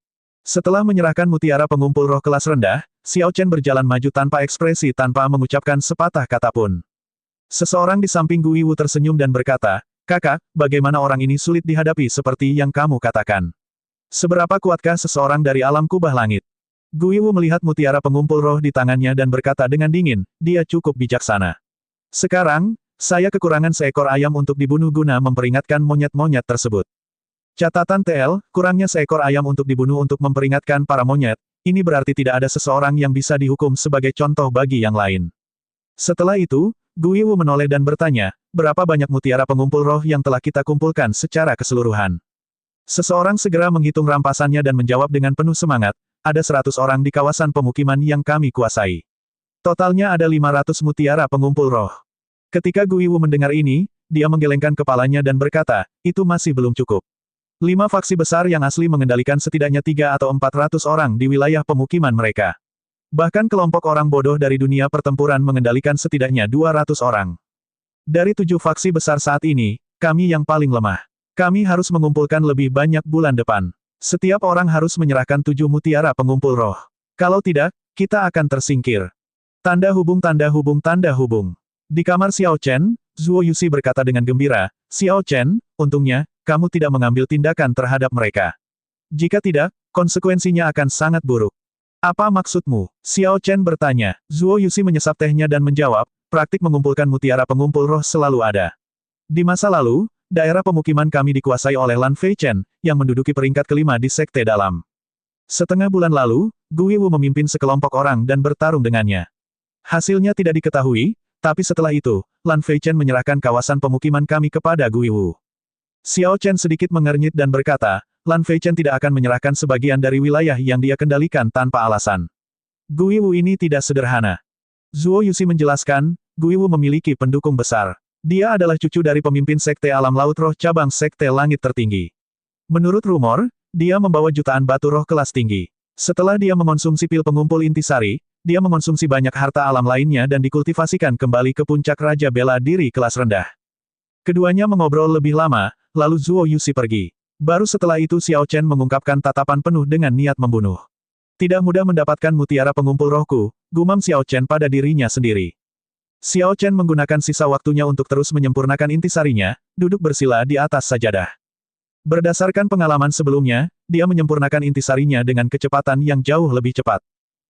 Setelah menyerahkan mutiara pengumpul roh kelas rendah, Xiao Chen berjalan maju tanpa ekspresi tanpa mengucapkan sepatah kata pun. Seseorang di samping Guiwu tersenyum dan berkata, "Kakak, bagaimana orang ini sulit dihadapi seperti yang kamu katakan? Seberapa kuatkah seseorang dari alam kubah langit?" Guiwu melihat mutiara pengumpul roh di tangannya dan berkata dengan dingin, dia cukup bijaksana. Sekarang, saya kekurangan seekor ayam untuk dibunuh guna memperingatkan monyet-monyet tersebut. Catatan TL, kurangnya seekor ayam untuk dibunuh untuk memperingatkan para monyet, ini berarti tidak ada seseorang yang bisa dihukum sebagai contoh bagi yang lain. Setelah itu, Guiwu menoleh dan bertanya, berapa banyak mutiara pengumpul roh yang telah kita kumpulkan secara keseluruhan? Seseorang segera menghitung rampasannya dan menjawab dengan penuh semangat, ada 100 orang di kawasan pemukiman yang kami kuasai. Totalnya ada 500 mutiara pengumpul roh. Ketika Guiwu mendengar ini, dia menggelengkan kepalanya dan berkata, itu masih belum cukup. 5 faksi besar yang asli mengendalikan setidaknya 3 atau 400 orang di wilayah pemukiman mereka. Bahkan kelompok orang bodoh dari dunia pertempuran mengendalikan setidaknya 200 orang. Dari 7 faksi besar saat ini, kami yang paling lemah. Kami harus mengumpulkan lebih banyak bulan depan. Setiap orang harus menyerahkan 7 mutiara pengumpul roh. Kalau tidak, kita akan tersingkir. Tanda hubung tanda hubung tanda hubung. Di kamar Xiao Chen, Zuo Yuxi berkata dengan gembira, Xiao Chen, untungnya, kamu tidak mengambil tindakan terhadap mereka. Jika tidak, konsekuensinya akan sangat buruk. Apa maksudmu? Xiao Chen bertanya. Zuo Yuxi menyesap tehnya dan menjawab, praktik mengumpulkan mutiara pengumpul roh selalu ada. Di masa lalu, daerah pemukiman kami dikuasai oleh Lan Feichen, yang menduduki peringkat kelima di Sekte Dalam. Setengah bulan lalu, Guiwu memimpin sekelompok orang dan bertarung dengannya. Hasilnya tidak diketahui, tapi setelah itu, Lan Feichen menyerahkan kawasan pemukiman kami kepada Guiwu. Xiao Chen sedikit mengernyit dan berkata, Lan Feichen tidak akan menyerahkan sebagian dari wilayah yang dia kendalikan tanpa alasan. Guiwu ini tidak sederhana. Zuo Yuxi menjelaskan, Guiwu memiliki pendukung besar. Dia adalah cucu dari pemimpin Sekte Alam Laut Roh cabang Sekte Langit Tertinggi. Menurut rumor, dia membawa jutaan batu roh kelas tinggi. Setelah dia mengonsumsi pil pengumpul intisari, dia mengonsumsi banyak harta alam lainnya dan dikultivasikan kembali ke puncak Raja Bela Diri kelas rendah. Keduanya mengobrol lebih lama, lalu Zuo Yuxi pergi. Baru setelah itu Xiao Chen mengungkapkan tatapan penuh dengan niat membunuh. Tidak mudah mendapatkan mutiara pengumpul rohku, gumam Xiao Chen pada dirinya sendiri. Xiao Chen menggunakan sisa waktunya untuk terus menyempurnakan intisarinya, duduk bersila di atas sajadah. Berdasarkan pengalaman sebelumnya, dia menyempurnakan intisarinya dengan kecepatan yang jauh lebih cepat.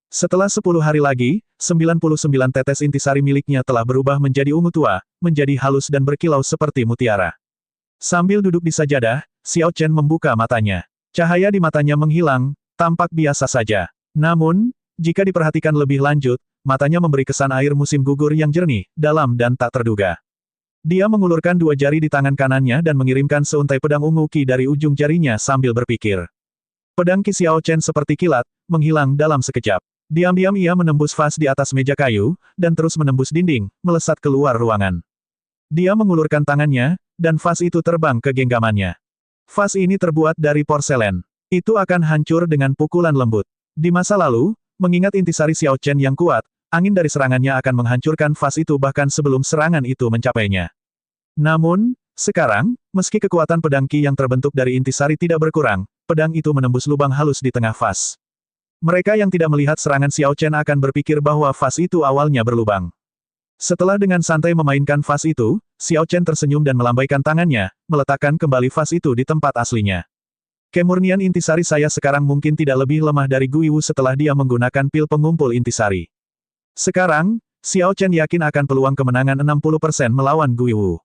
Setelah 10 hari lagi, 99 tetes intisari miliknya telah berubah menjadi ungu tua, menjadi halus dan berkilau seperti mutiara. Sambil duduk di sajadah, Xiao Chen membuka matanya. Cahaya di matanya menghilang, tampak biasa saja. Namun, jika diperhatikan lebih lanjut, matanya memberi kesan air musim gugur yang jernih, dalam dan tak terduga. Dia mengulurkan dua jari di tangan kanannya dan mengirimkan seuntai pedang ungu Qi dari ujung jarinya sambil berpikir. Pedang Qi Xiao Chen seperti kilat, menghilang dalam sekejap. Diam-diam ia menembus vas di atas meja kayu, dan terus menembus dinding, melesat keluar ruangan. Dia mengulurkan tangannya, dan vas itu terbang ke genggamannya. Vas ini terbuat dari porselen. Itu akan hancur dengan pukulan lembut. Di masa lalu, mengingat intisari Xiao Chen yang kuat, angin dari serangannya akan menghancurkan vas itu bahkan sebelum serangan itu mencapainya. Namun, sekarang, meski kekuatan pedang Qi yang terbentuk dari intisari tidak berkurang, pedang itu menembus lubang halus di tengah vas. Mereka yang tidak melihat serangan Xiao Chen akan berpikir bahwa vas itu awalnya berlubang. Setelah dengan santai memainkan vas itu, Xiao Chen tersenyum dan melambaikan tangannya, meletakkan kembali vas itu di tempat aslinya. Kemurnian intisari saya sekarang mungkin tidak lebih lemah dari Guiwu setelah dia menggunakan pil pengumpul intisari. Sekarang, Xiao Chen yakin akan peluang kemenangan 60% melawan Guiwu.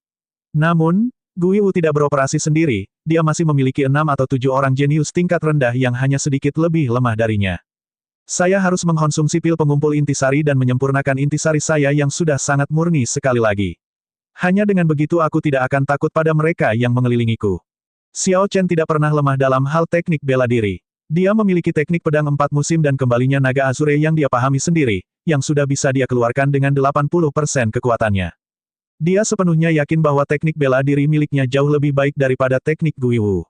Namun, Guiwu tidak beroperasi sendiri, dia masih memiliki 6 atau 7 orang jenius tingkat rendah yang hanya sedikit lebih lemah darinya. Saya harus mengkonsumsi pil pengumpul intisari dan menyempurnakan intisari saya yang sudah sangat murni sekali lagi. Hanya dengan begitu aku tidak akan takut pada mereka yang mengelilingiku. Xiao Chen tidak pernah lemah dalam hal teknik bela diri. Dia memiliki teknik pedang 4 musim dan kembalinya naga azure yang dia pahami sendiri, yang sudah bisa dia keluarkan dengan 80% kekuatannya. Dia sepenuhnya yakin bahwa teknik bela diri miliknya jauh lebih baik daripada teknik Guiwu.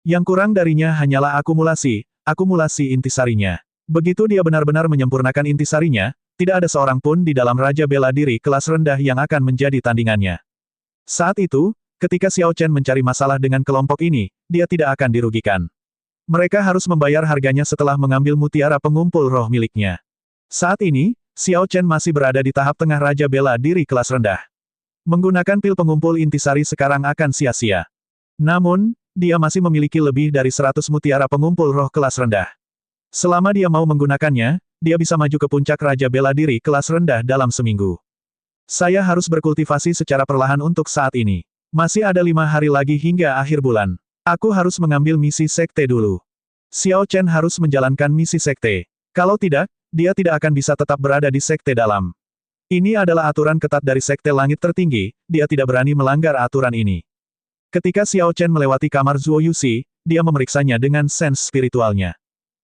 Yang kurang darinya hanyalah akumulasi intisarinya. Begitu dia benar-benar menyempurnakan intisarinya, tidak ada seorang pun di dalam Raja Bela Diri kelas rendah yang akan menjadi tandingannya. Saat itu, ketika Xiao Chen mencari masalah dengan kelompok ini, dia tidak akan dirugikan. Mereka harus membayar harganya setelah mengambil mutiara pengumpul roh miliknya. Saat ini, Xiao Chen masih berada di tahap tengah Raja Bela Diri kelas rendah. Menggunakan pil pengumpul intisari sekarang akan sia-sia. Namun, dia masih memiliki lebih dari 100 mutiara pengumpul roh kelas rendah. Selama dia mau menggunakannya, dia bisa maju ke puncak Raja Bela Diri kelas rendah dalam seminggu. Saya harus berkultivasi secara perlahan untuk saat ini. Masih ada 5 hari lagi hingga akhir bulan. Aku harus mengambil misi sekte dulu. Xiao Chen harus menjalankan misi sekte. Kalau tidak, dia tidak akan bisa tetap berada di sekte dalam. Ini adalah aturan ketat dari sekte langit tertinggi, dia tidak berani melanggar aturan ini. Ketika Xiao Chen melewati kamar Zuo Yuxi, dia memeriksanya dengan sense spiritualnya.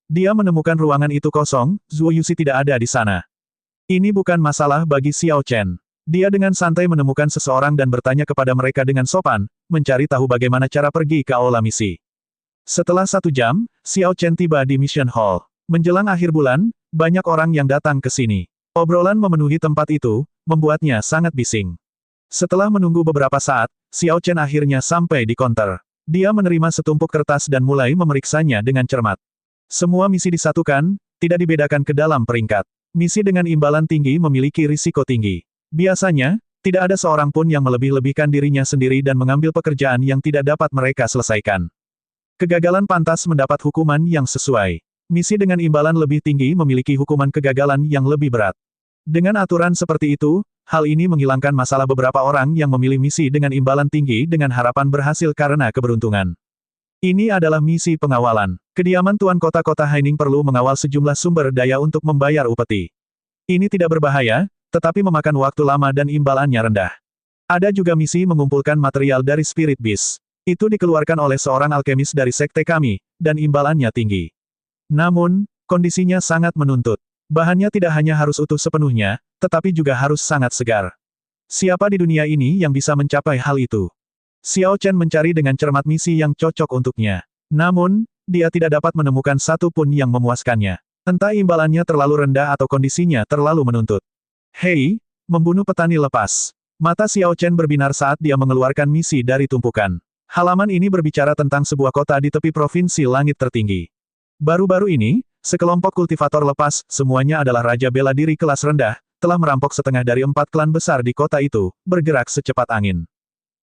Dia menemukan ruangan itu kosong, Zuo Yuxi tidak ada di sana. Ini bukan masalah bagi Xiao Chen. Dia dengan santai menemukan seseorang dan bertanya kepada mereka dengan sopan, mencari tahu bagaimana cara pergi ke aula misi. Setelah 1 jam, Xiao Chen tiba di Mission Hall. Menjelang akhir bulan, banyak orang yang datang ke sini. Obrolan memenuhi tempat itu, membuatnya sangat bising. Setelah menunggu beberapa saat, Xiao Chen akhirnya sampai di konter. Dia menerima setumpuk kertas dan mulai memeriksanya dengan cermat. Semua misi disatukan, tidak dibedakan ke dalam peringkat. Misi dengan imbalan tinggi memiliki risiko tinggi. Biasanya, tidak ada seorang pun yang melebih-lebihkan dirinya sendiri dan mengambil pekerjaan yang tidak dapat mereka selesaikan. Kegagalan pantas mendapat hukuman yang sesuai. Misi dengan imbalan lebih tinggi memiliki hukuman kegagalan yang lebih berat. Dengan aturan seperti itu, hal ini menghilangkan masalah beberapa orang yang memilih misi dengan imbalan tinggi dengan harapan berhasil karena keberuntungan. Ini adalah misi pengawalan. Kediaman Tuan Kota-Kota Haining perlu mengawal sejumlah sumber daya untuk membayar upeti. Ini tidak berbahaya, tetapi memakan waktu lama dan imbalannya rendah. Ada juga misi mengumpulkan material dari Spirit Beast. Itu dikeluarkan oleh seorang alkemis dari sekte kami, dan imbalannya tinggi. Namun, kondisinya sangat menuntut. Bahannya tidak hanya harus utuh sepenuhnya, tetapi juga harus sangat segar. Siapa di dunia ini yang bisa mencapai hal itu? Xiao Chen mencari dengan cermat misi yang cocok untuknya. Namun, dia tidak dapat menemukan satu pun yang memuaskannya. Entah imbalannya terlalu rendah atau kondisinya terlalu menuntut. Hei, membunuh petani lepas. Mata Xiao Chen berbinar saat dia mengeluarkan misi dari tumpukan. Halaman ini berbicara tentang sebuah kota di tepi provinsi langit tertinggi. Baru-baru ini, sekelompok kultivator lepas, semuanya adalah Raja Bela Diri kelas rendah, telah merampok setengah dari 4 klan besar di kota itu, bergerak secepat angin.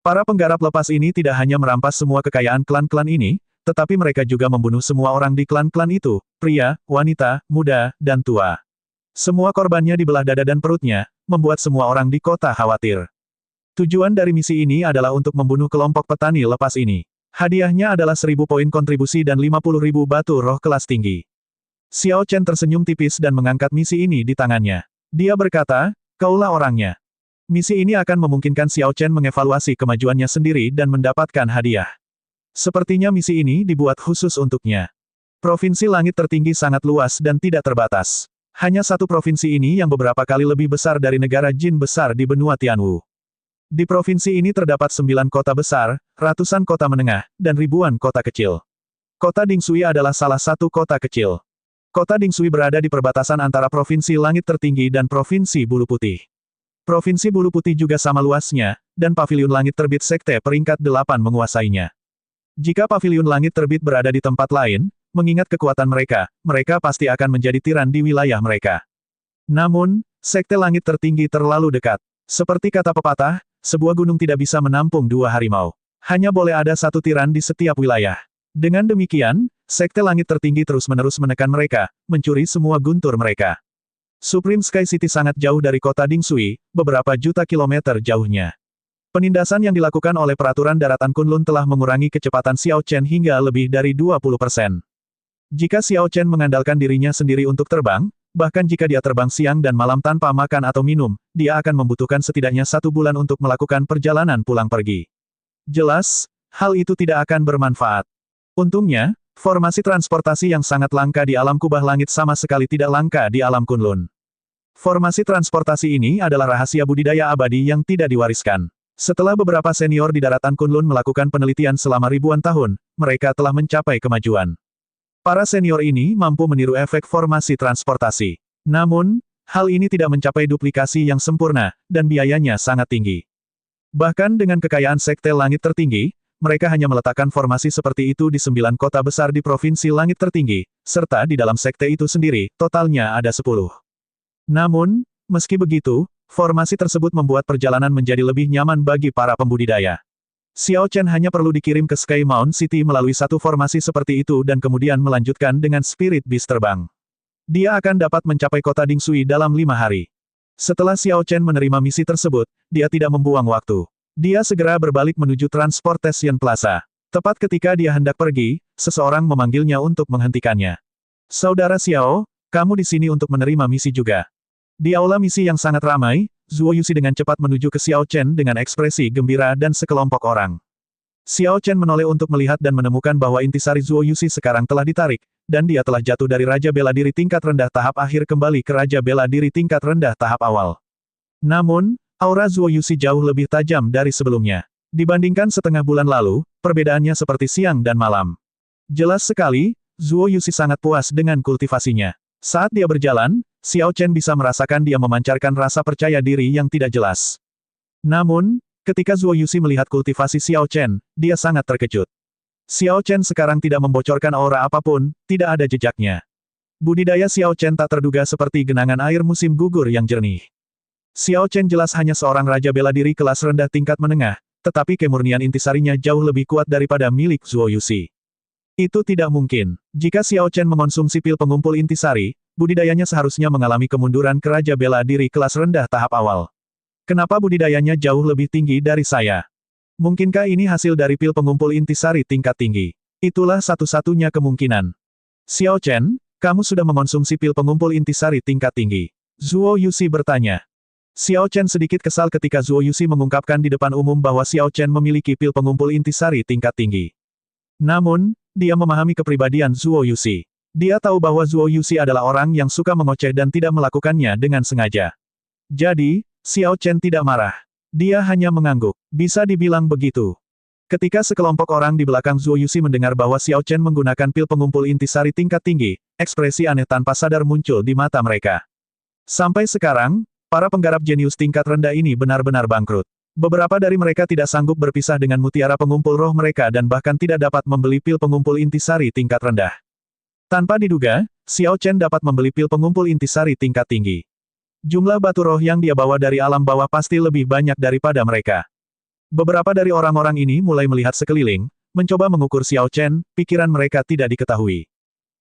Para penggarap lepas ini tidak hanya merampas semua kekayaan klan-klan ini, tetapi mereka juga membunuh semua orang di klan-klan itu, pria, wanita, muda, dan tua. Semua korbannya dibelah dada dan perutnya, membuat semua orang di kota khawatir. Tujuan dari misi ini adalah untuk membunuh kelompok petani lepas ini. Hadiahnya adalah 1000 poin kontribusi dan 50.000 batu roh kelas tinggi. Xiao Chen tersenyum tipis dan mengangkat misi ini di tangannya. Dia berkata, kaulah orangnya. Misi ini akan memungkinkan Xiao Chen mengevaluasi kemajuannya sendiri dan mendapatkan hadiah. Sepertinya misi ini dibuat khusus untuknya. Provinsi langit tertinggi sangat luas dan tidak terbatas. Hanya satu provinsi ini yang beberapa kali lebih besar dari negara jin besar di benua Tianwu. Di provinsi ini terdapat 9 kota besar, ratusan kota menengah, dan ribuan kota kecil. Kota Dingsui adalah salah satu kota kecil. Kota Dingsui berada di perbatasan antara Provinsi Langit Tertinggi dan Provinsi Bulu Putih. Provinsi Bulu Putih juga sama luasnya, dan Paviliun Langit Terbit Sekte peringkat 8 menguasainya. Jika Paviliun Langit Terbit berada di tempat lain, mengingat kekuatan mereka, mereka pasti akan menjadi tiran di wilayah mereka. Namun, Sekte Langit Tertinggi terlalu dekat. Seperti kata pepatah, sebuah gunung tidak bisa menampung 2 harimau. Hanya boleh ada satu tiran di setiap wilayah. Dengan demikian, Sekte Langit Tertinggi terus-menerus menekan mereka, mencuri semua guntur mereka. Supreme Sky City sangat jauh dari kota Dingsui, beberapa juta kilometer jauhnya. Penindasan yang dilakukan oleh peraturan daratan Kunlun telah mengurangi kecepatan Xiao Chen hingga lebih dari 20%. Jika Xiao Chen mengandalkan dirinya sendiri untuk terbang, bahkan jika dia terbang siang dan malam tanpa makan atau minum, dia akan membutuhkan setidaknya 1 bulan untuk melakukan perjalanan pulang pergi. Jelas, hal itu tidak akan bermanfaat. Untungnya, formasi transportasi yang sangat langka di alam kubah langit sama sekali tidak langka di alam Kunlun. Formasi transportasi ini adalah rahasia budidaya abadi yang tidak diwariskan. Setelah beberapa senior di daratan Kunlun melakukan penelitian selama ribuan tahun, mereka telah mencapai kemajuan. Para senior ini mampu meniru efek formasi transportasi. Namun, hal ini tidak mencapai duplikasi yang sempurna, dan biayanya sangat tinggi. Bahkan dengan kekayaan Sekte Langit Tertinggi, mereka hanya meletakkan formasi seperti itu di 9 kota besar di Provinsi Langit Tertinggi, serta di dalam sekte itu sendiri, totalnya ada 10. Namun, meski begitu, formasi tersebut membuat perjalanan menjadi lebih nyaman bagi para pembudidaya. Xiao Chen hanya perlu dikirim ke Sky Mound City melalui satu formasi seperti itu dan kemudian melanjutkan dengan Spirit Beast terbang. Dia akan dapat mencapai kota Dingsui dalam 5 hari. Setelah Xiao Chen menerima misi tersebut, dia tidak membuang waktu. Dia segera berbalik menuju Transportation Plaza. Tepat ketika dia hendak pergi, seseorang memanggilnya untuk menghentikannya. Saudara Xiao, kamu di sini untuk menerima misi juga. Di aula misi yang sangat ramai, Zuo Yuxi dengan cepat menuju ke Xiao Chen dengan ekspresi gembira dan sekelompok orang. Xiao Chen menoleh untuk melihat dan menemukan bahwa intisari Zuo Yuxi sekarang telah ditarik, dan dia telah jatuh dari Raja Bela Diri tingkat rendah tahap akhir kembali ke Raja Bela Diri tingkat rendah tahap awal. Namun, aura Zuo Yuxi jauh lebih tajam dari sebelumnya. Dibandingkan setengah bulan lalu, perbedaannya seperti siang dan malam. Jelas sekali, Zuo Yuxi sangat puas dengan kultivasinya. Saat dia berjalan, Xiao Chen bisa merasakan dia memancarkan rasa percaya diri yang tidak jelas. Namun, ketika Zuo Yuxi melihat kultivasi Xiao Chen, dia sangat terkejut. Xiao Chen sekarang tidak membocorkan aura apapun, tidak ada jejaknya. Budidaya Xiao Chen tak terduga seperti genangan air musim gugur yang jernih. Xiao Chen jelas hanya seorang raja bela diri kelas rendah tingkat menengah, tetapi kemurnian intisarinya jauh lebih kuat daripada milik Zuo Yuxi. Itu tidak mungkin. Jika Xiao Chen mengonsumsi pil pengumpul intisari, budidayanya seharusnya mengalami kemunduran ke Raja Bela Diri kelas rendah tahap awal. Kenapa budidayanya jauh lebih tinggi dari saya? Mungkinkah ini hasil dari pil pengumpul intisari tingkat tinggi? Itulah satu-satunya kemungkinan. Xiao Chen, kamu sudah mengonsumsi pil pengumpul intisari tingkat tinggi. Zuo Yuxi bertanya. Xiao Chen sedikit kesal ketika Zuo Yuxi mengungkapkan di depan umum bahwa Xiao Chen memiliki pil pengumpul intisari tingkat tinggi. Namun, dia memahami kepribadian Zuo Yuxi. Dia tahu bahwa Zuo Yuxi adalah orang yang suka mengoceh dan tidak melakukannya dengan sengaja. Jadi, Xiao Chen tidak marah. Dia hanya mengangguk. Bisa dibilang begitu. Ketika sekelompok orang di belakang Zuo Yuxi mendengar bahwa Xiao Chen menggunakan pil pengumpul intisari tingkat tinggi, ekspresi aneh tanpa sadar muncul di mata mereka. Sampai sekarang, para penggarap jenius tingkat rendah ini benar-benar bangkrut. Beberapa dari mereka tidak sanggup berpisah dengan mutiara pengumpul roh mereka dan bahkan tidak dapat membeli pil pengumpul intisari tingkat rendah. Tanpa diduga, Xiao Chen dapat membeli pil pengumpul intisari tingkat tinggi. Jumlah batu roh yang dia bawa dari alam bawah pasti lebih banyak daripada mereka. Beberapa dari orang-orang ini mulai melihat sekeliling, mencoba mengukur Xiao Chen, pikiran mereka tidak diketahui.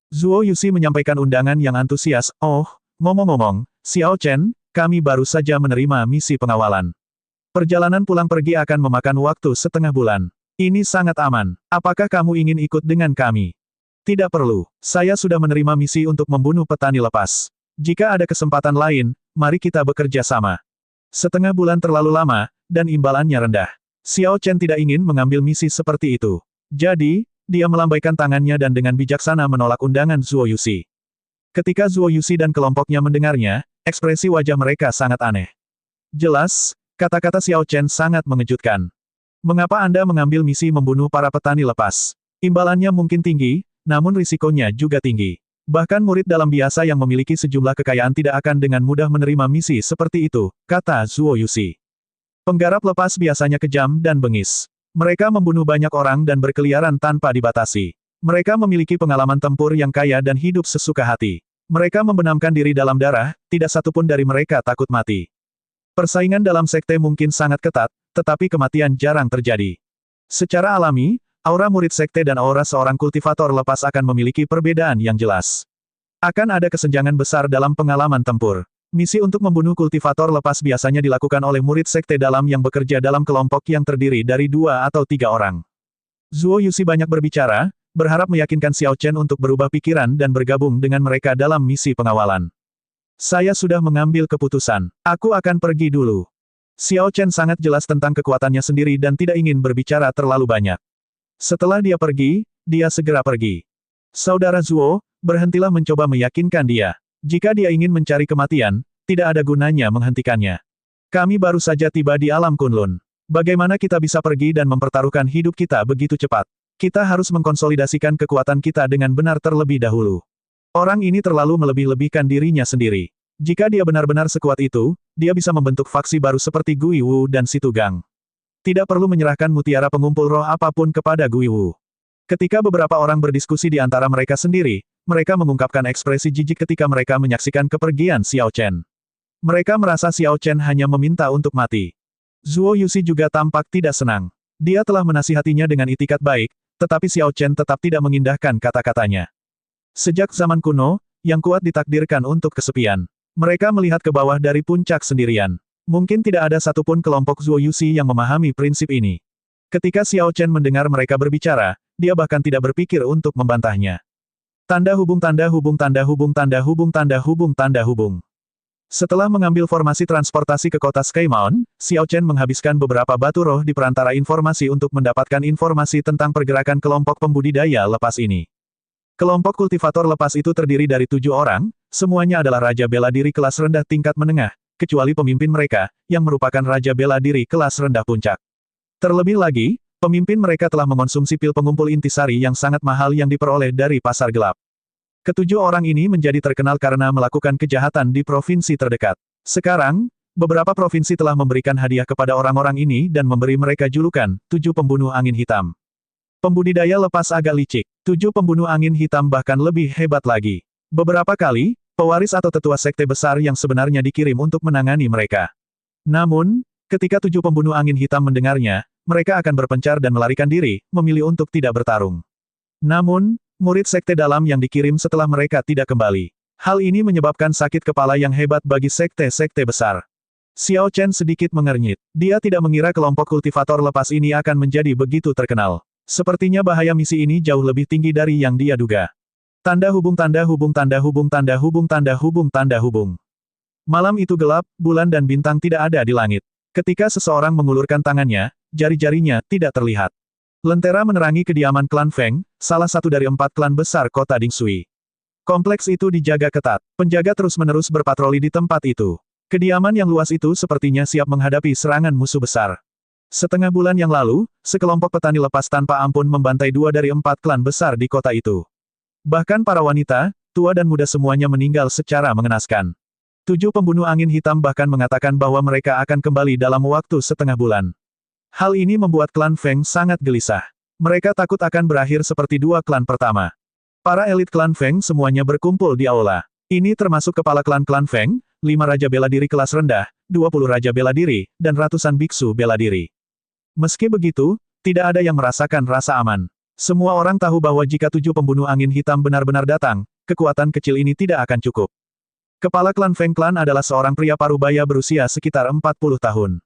Zuo Yuxi menyampaikan undangan yang antusias, "Oh, ngomong-ngomong, Xiao Chen, kami baru saja menerima misi pengawalan. Perjalanan pulang pergi akan memakan waktu setengah bulan. Ini sangat aman. Apakah kamu ingin ikut dengan kami? Tidak perlu. Saya sudah menerima misi untuk membunuh petani lepas. Jika ada kesempatan lain, mari kita bekerja sama. Setengah bulan terlalu lama, dan imbalannya rendah. Xiao Chen tidak ingin mengambil misi seperti itu. Jadi, dia melambaikan tangannya dan dengan bijaksana menolak undangan Zuo Yuxi. Ketika Zuo Yuxi dan kelompoknya mendengarnya, ekspresi wajah mereka sangat aneh. Jelas, kata-kata Xiao Chen sangat mengejutkan. Mengapa Anda mengambil misi membunuh para petani lepas? Imbalannya mungkin tinggi, namun risikonya juga tinggi. Bahkan murid dalam biasa yang memiliki sejumlah kekayaan tidak akan dengan mudah menerima misi seperti itu, kata Zuo Yuxi. Penggarap lepas biasanya kejam dan bengis. Mereka membunuh banyak orang dan berkeliaran tanpa dibatasi. Mereka memiliki pengalaman tempur yang kaya dan hidup sesuka hati. Mereka membenamkan diri dalam darah, tidak satupun dari mereka takut mati. Persaingan dalam sekte mungkin sangat ketat, tetapi kematian jarang terjadi. Secara alami, aura murid sekte dan aura seorang kultivator lepas akan memiliki perbedaan yang jelas. Akan ada kesenjangan besar dalam pengalaman tempur. Misi untuk membunuh kultivator lepas biasanya dilakukan oleh murid sekte dalam yang bekerja dalam kelompok yang terdiri dari 2 atau 3 orang. Zuo Yuxi banyak berbicara, berharap meyakinkan Xiao Chen untuk berubah pikiran dan bergabung dengan mereka dalam misi pengawalan. Saya sudah mengambil keputusan. Aku akan pergi dulu. Xiao Chen sangat jelas tentang kekuatannya sendiri dan tidak ingin berbicara terlalu banyak. Setelah dia pergi, dia segera pergi. Saudara Zuo, berhentilah mencoba meyakinkan dia. Jika dia ingin mencari kematian, tidak ada gunanya menghentikannya. Kami baru saja tiba di alam Kunlun. Bagaimana kita bisa pergi dan mempertaruhkan hidup kita begitu cepat? Kita harus mengkonsolidasikan kekuatan kita dengan benar terlebih dahulu. Orang ini terlalu melebih-lebihkan dirinya sendiri. Jika dia benar-benar sekuat itu, dia bisa membentuk faksi baru seperti Gui Wu dan Situ Gang. Tidak perlu menyerahkan mutiara pengumpul roh apapun kepada Gui Wu. Ketika beberapa orang berdiskusi di antara mereka sendiri, mereka mengungkapkan ekspresi jijik ketika mereka menyaksikan kepergian Xiao Chen. Mereka merasa Xiao Chen hanya meminta untuk mati. Zuo Yuxi juga tampak tidak senang. Dia telah menasihatinya dengan itikat baik, tetapi Xiao Chen tetap tidak mengindahkan kata-katanya. Sejak zaman kuno, yang kuat ditakdirkan untuk kesepian. Mereka melihat ke bawah dari puncak sendirian. Mungkin tidak ada satupun kelompok Zuo Yuxi yang memahami prinsip ini. Ketika Xiao Chen mendengar mereka berbicara, dia bahkan tidak berpikir untuk membantahnya. Tanda hubung tanda hubung tanda hubung tanda hubung tanda hubung tanda hubung. Setelah mengambil formasi transportasi ke kota Sky Mountain, Xiao Chen menghabiskan beberapa batu roh di perantara informasi untuk mendapatkan informasi tentang pergerakan kelompok pembudidaya lepas ini. Kelompok kultivator lepas itu terdiri dari 7 orang, semuanya adalah raja bela diri kelas rendah tingkat menengah, kecuali pemimpin mereka, yang merupakan raja bela diri kelas rendah puncak. Terlebih lagi, pemimpin mereka telah mengonsumsi pil pengumpul intisari yang sangat mahal yang diperoleh dari pasar gelap. Ketujuh orang ini menjadi terkenal karena melakukan kejahatan di provinsi terdekat. Sekarang, beberapa provinsi telah memberikan hadiah kepada orang-orang ini dan memberi mereka julukan, 7 pembunuh angin hitam. Pembudidaya lepas agak licik. 7 pembunuh angin hitam bahkan lebih hebat lagi. Beberapa kali, pewaris atau tetua sekte besar yang sebenarnya dikirim untuk menangani mereka. Namun, ketika 7 pembunuh angin hitam mendengarnya, mereka akan berpencar dan melarikan diri, memilih untuk tidak bertarung. Namun, murid sekte dalam yang dikirim setelah mereka tidak kembali. Hal ini menyebabkan sakit kepala yang hebat bagi sekte-sekte besar. Xiao Chen sedikit mengernyit. Dia tidak mengira kelompok kultivator lepas ini akan menjadi begitu terkenal. Sepertinya bahaya misi ini jauh lebih tinggi dari yang dia duga. Tanda hubung tanda hubung tanda hubung tanda hubung tanda hubung tanda hubung. Malam itu gelap, bulan dan bintang tidak ada di langit. Ketika seseorang mengulurkan tangannya, jari-jarinya tidak terlihat. Lentera menerangi kediaman klan Feng, salah satu dari 4 klan besar kota Dingshui. Kompleks itu dijaga ketat. Penjaga terus-menerus berpatroli di tempat itu. Kediaman yang luas itu sepertinya siap menghadapi serangan musuh besar. Setengah bulan yang lalu, sekelompok petani lepas tanpa ampun membantai 2 dari 4 klan besar di kota itu. Bahkan para wanita, tua dan muda semuanya meninggal secara mengenaskan. 7 pembunuh angin hitam bahkan mengatakan bahwa mereka akan kembali dalam waktu setengah bulan. Hal ini membuat klan Feng sangat gelisah. Mereka takut akan berakhir seperti 2 klan pertama. Para elit klan Feng semuanya berkumpul di aula. Ini termasuk kepala klan-klan Feng, 5 raja bela diri kelas rendah, 20 raja bela diri, dan ratusan biksu bela diri. Meski begitu, tidak ada yang merasakan rasa aman. Semua orang tahu bahwa jika 7 pembunuh angin hitam benar-benar datang, kekuatan kecil ini tidak akan cukup. Kepala klan Feng Clan adalah seorang pria parubaya berusia sekitar 40 tahun.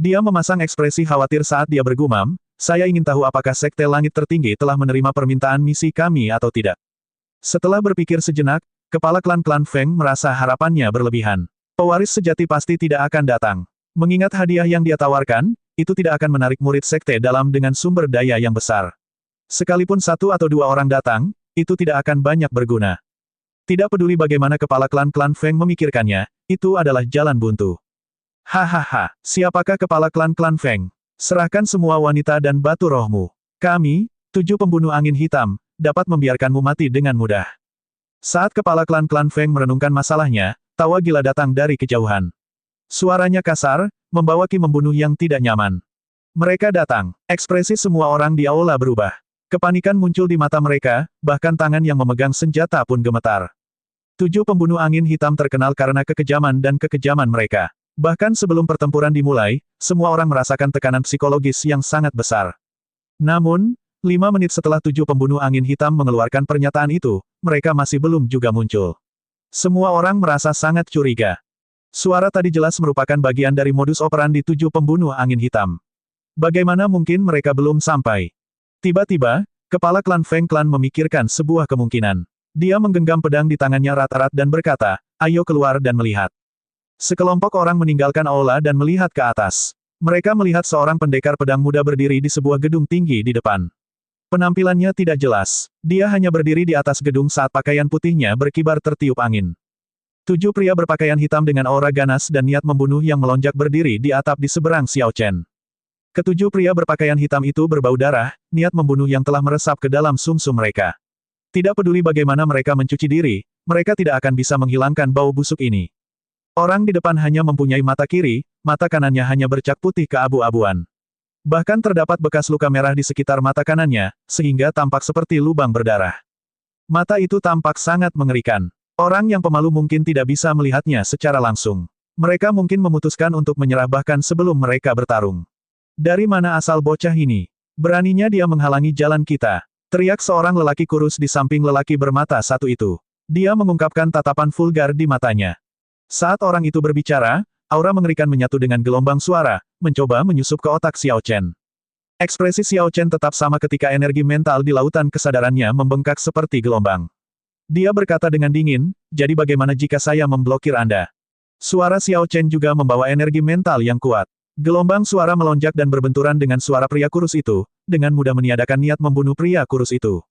Dia memasang ekspresi khawatir saat dia bergumam, saya ingin tahu apakah Sekte Langit Tertinggi telah menerima permintaan misi kami atau tidak. Setelah berpikir sejenak, kepala klan-klan Feng merasa harapannya berlebihan. Pewaris sejati pasti tidak akan datang. Mengingat hadiah yang dia tawarkan, itu tidak akan menarik murid Sekte Dalam dengan sumber daya yang besar. Sekalipun satu atau dua orang datang, itu tidak akan banyak berguna. Tidak peduli bagaimana kepala klan-klan Feng memikirkannya, itu adalah jalan buntu. Hahaha, siapakah kepala klan-klan Feng? Serahkan semua wanita dan batu rohmu. Kami, 7 pembunuh angin hitam, dapat membiarkanmu mati dengan mudah. Saat kepala klan-klan Feng merenungkan masalahnya, tawa gila datang dari kejauhan. Suaranya kasar, membawa Ki membunuh yang tidak nyaman. Mereka datang, ekspresi semua orang di aula berubah. Kepanikan muncul di mata mereka, bahkan tangan yang memegang senjata pun gemetar. 7 pembunuh angin hitam terkenal karena kekejaman dan kekejaman mereka. Bahkan sebelum pertempuran dimulai, semua orang merasakan tekanan psikologis yang sangat besar. Namun, 5 menit setelah 7 pembunuh angin hitam mengeluarkan pernyataan itu, mereka masih belum juga muncul. Semua orang merasa sangat curiga. Suara tadi jelas merupakan bagian dari modus operandi 7 pembunuh angin hitam. Bagaimana mungkin mereka belum sampai? Tiba-tiba, kepala klan Feng Clan memikirkan sebuah kemungkinan. Dia menggenggam pedang di tangannya erat-erat dan berkata, ayo keluar dan melihat. Sekelompok orang meninggalkan aula dan melihat ke atas. Mereka melihat seorang pendekar pedang muda berdiri di sebuah gedung tinggi di depan. Penampilannya tidak jelas. Dia hanya berdiri di atas gedung saat pakaian putihnya berkibar tertiup angin. 7 pria berpakaian hitam dengan aura ganas dan niat membunuh yang melonjak berdiri di atap di seberang Xiao Chen. Ketujuh pria berpakaian hitam itu berbau darah, niat membunuh yang telah meresap ke dalam sumsum mereka. Tidak peduli bagaimana mereka mencuci diri, mereka tidak akan bisa menghilangkan bau busuk ini. Orang di depan hanya mempunyai mata kiri, mata kanannya hanya bercak putih keabu-abuan. Bahkan terdapat bekas luka merah di sekitar mata kanannya, sehingga tampak seperti lubang berdarah. Mata itu tampak sangat mengerikan. Orang yang pemalu mungkin tidak bisa melihatnya secara langsung. Mereka mungkin memutuskan untuk menyerah bahkan sebelum mereka bertarung. Dari mana asal bocah ini? Beraninya dia menghalangi jalan kita. Teriak seorang lelaki kurus di samping lelaki bermata satu itu. Dia mengungkapkan tatapan vulgar di matanya. Saat orang itu berbicara, aura mengerikan menyatu dengan gelombang suara, mencoba menyusup ke otak Xiao Chen. Ekspresi Xiao Chen tetap sama ketika energi mental di lautan kesadarannya membengkak seperti gelombang. Dia berkata dengan dingin, jadi bagaimana jika saya memblokir Anda? Suara Xiao Chen juga membawa energi mental yang kuat. Gelombang suara melonjak dan berbenturan dengan suara pria kurus itu, dengan mudah meniadakan niat membunuh pria kurus itu.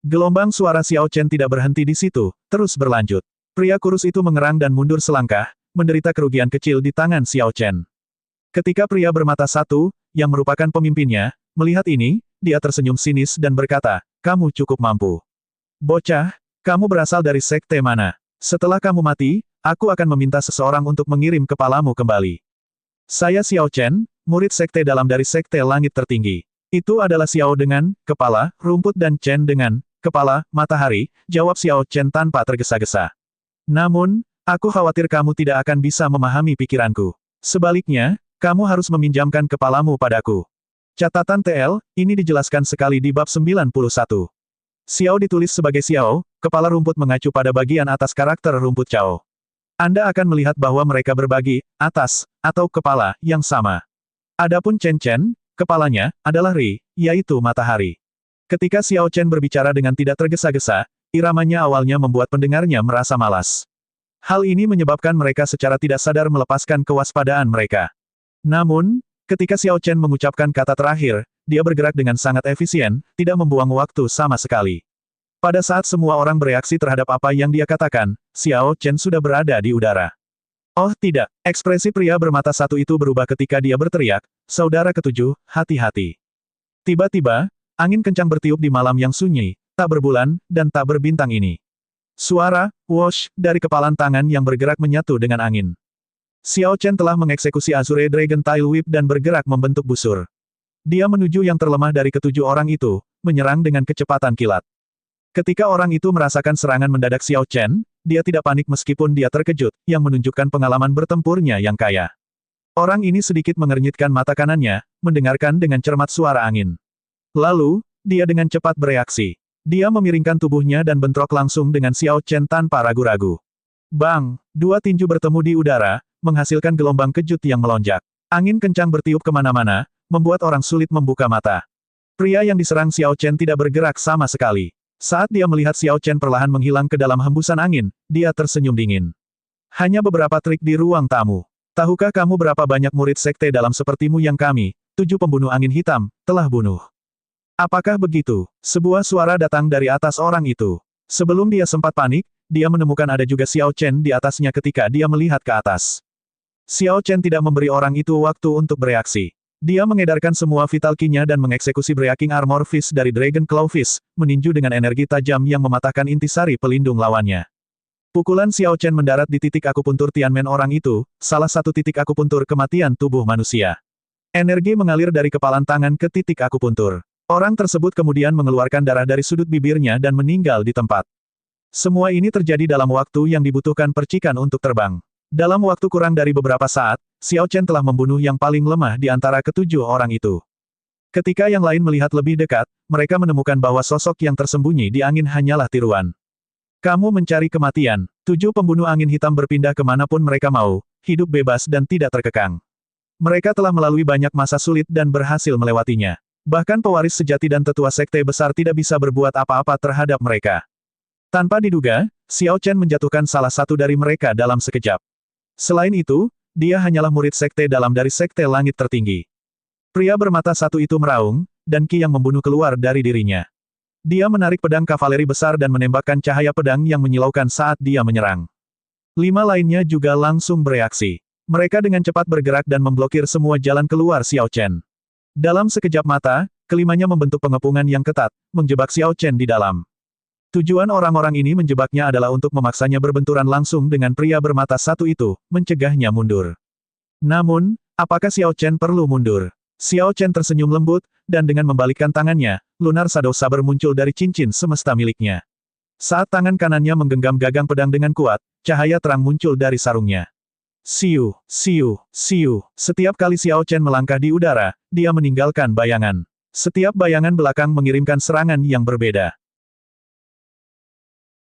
Gelombang suara Xiao Chen tidak berhenti di situ, terus berlanjut. Pria kurus itu mengerang dan mundur selangkah, menderita kerugian kecil di tangan Xiao Chen. Ketika pria bermata satu, yang merupakan pemimpinnya, melihat ini, dia tersenyum sinis dan berkata, kamu cukup mampu. Bocah, kamu berasal dari sekte mana? Setelah kamu mati, aku akan meminta seseorang untuk mengirim kepalamu kembali. Saya Xiao Chen, murid sekte dalam dari Sekte Langit Tertinggi. Itu adalah Xiao dengan kepala, rumput dan Chen dengan kepala, matahari, jawab Xiao Chen tanpa tergesa-gesa. Namun, aku khawatir kamu tidak akan bisa memahami pikiranku. Sebaliknya, kamu harus meminjamkan kepalamu padaku. Catatan TL, ini dijelaskan sekali di bab 91. Xiao ditulis sebagai Xiao, kepala rumput mengacu pada bagian atas karakter rumput Chao. Anda akan melihat bahwa mereka berbagi, atas, atau kepala, yang sama. Adapun Chen Chen, kepalanya, adalah Ri, yaitu matahari. Ketika Xiao Chen berbicara dengan tidak tergesa-gesa, iramanya awalnya membuat pendengarnya merasa malas. Hal ini menyebabkan mereka secara tidak sadar melepaskan kewaspadaan mereka. Namun, ketika Xiao Chen mengucapkan kata terakhir, dia bergerak dengan sangat efisien, tidak membuang waktu sama sekali. Pada saat semua orang bereaksi terhadap apa yang dia katakan, Xiao Chen sudah berada di udara. Oh tidak, ekspresi pria bermata satu itu berubah ketika dia berteriak, saudara ketujuh, hati-hati. Tiba-tiba, angin kencang bertiup di malam yang sunyi, tak berbulan, dan tak berbintang ini. Suara, whoosh, dari kepalan tangan yang bergerak menyatu dengan angin. Xiao Chen telah mengeksekusi Azure Dragon Tail Whip dan bergerak membentuk busur. Dia menuju yang terlemah dari ketujuh orang itu, menyerang dengan kecepatan kilat. Ketika orang itu merasakan serangan mendadak Xiao Chen, dia tidak panik meskipun dia terkejut, yang menunjukkan pengalaman bertempurnya yang kaya. Orang ini sedikit mengernyitkan mata kanannya, mendengarkan dengan cermat suara angin. Lalu, dia dengan cepat bereaksi. Dia memiringkan tubuhnya dan bentrok langsung dengan Xiao Chen tanpa ragu-ragu. Bang! Dua tinju bertemu di udara, menghasilkan gelombang kejut yang melonjak. Angin kencang bertiup kemana-mana, membuat orang sulit membuka mata. Pria yang diserang Xiao Chen tidak bergerak sama sekali. Saat dia melihat Xiao Chen perlahan menghilang ke dalam hembusan angin, dia tersenyum dingin. Hanya beberapa trik di ruang tamu. Tahukah kamu berapa banyak murid sekte dalam sepertimu yang kami, 7 pembunuh angin hitam, telah bunuh? Apakah begitu? Sebuah suara datang dari atas orang itu. Sebelum dia sempat panik, dia menemukan ada juga Xiao Chen di atasnya ketika dia melihat ke atas. Xiao Chen tidak memberi orang itu waktu untuk bereaksi. Dia mengedarkan semua vital ki-nya dan mengeksekusi Breaking Armor Fist dari Dragon Claw Fist, meninju dengan energi tajam yang mematahkan intisari pelindung lawannya. Pukulan Xiao Chen mendarat di titik akupuntur Tianmen orang itu, salah satu titik akupuntur kematian tubuh manusia. Energi mengalir dari kepalan tangan ke titik akupuntur. Orang tersebut kemudian mengeluarkan darah dari sudut bibirnya dan meninggal di tempat. Semua ini terjadi dalam waktu yang dibutuhkan percikan untuk terbang. Dalam waktu kurang dari beberapa saat, Xiao Chen telah membunuh yang paling lemah di antara ketujuh orang itu. Ketika yang lain melihat lebih dekat, mereka menemukan bahwa sosok yang tersembunyi di angin hanyalah tiruan. Kamu mencari kematian. 7 pembunuh angin hitam berpindah kemanapun mereka mau, hidup bebas dan tidak terkekang. Mereka telah melalui banyak masa sulit dan berhasil melewatinya. Bahkan pewaris sejati dan tetua sekte besar tidak bisa berbuat apa-apa terhadap mereka. Tanpa diduga, Xiao Chen menjatuhkan salah satu dari mereka dalam sekejap. Selain itu, dia hanyalah murid sekte dalam dari sekte langit tertinggi. Pria bermata satu itu meraung, dan ki yang membunuh keluar dari dirinya. Dia menarik pedang kavaleri besar dan menembakkan cahaya pedang yang menyilaukan saat dia menyerang. 5 lainnya juga langsung bereaksi. Mereka dengan cepat bergerak dan memblokir semua jalan keluar Xiao Chen. Dalam sekejap mata, kelimanya membentuk pengepungan yang ketat, menjebak Xiao Chen di dalam. Tujuan orang-orang ini menjebaknya adalah untuk memaksanya berbenturan langsung dengan pria bermata satu itu, mencegahnya mundur. Namun, apakah Xiao Chen perlu mundur? Xiao Chen tersenyum lembut, dan dengan membalikkan tangannya, Lunar Shadow Saber muncul dari cincin semesta miliknya. Saat tangan kanannya menggenggam gagang pedang dengan kuat, cahaya terang muncul dari sarungnya. Siu, siu, siu. Setiap kali Xiao Chen melangkah di udara, dia meninggalkan bayangan. Setiap bayangan belakang mengirimkan serangan yang berbeda.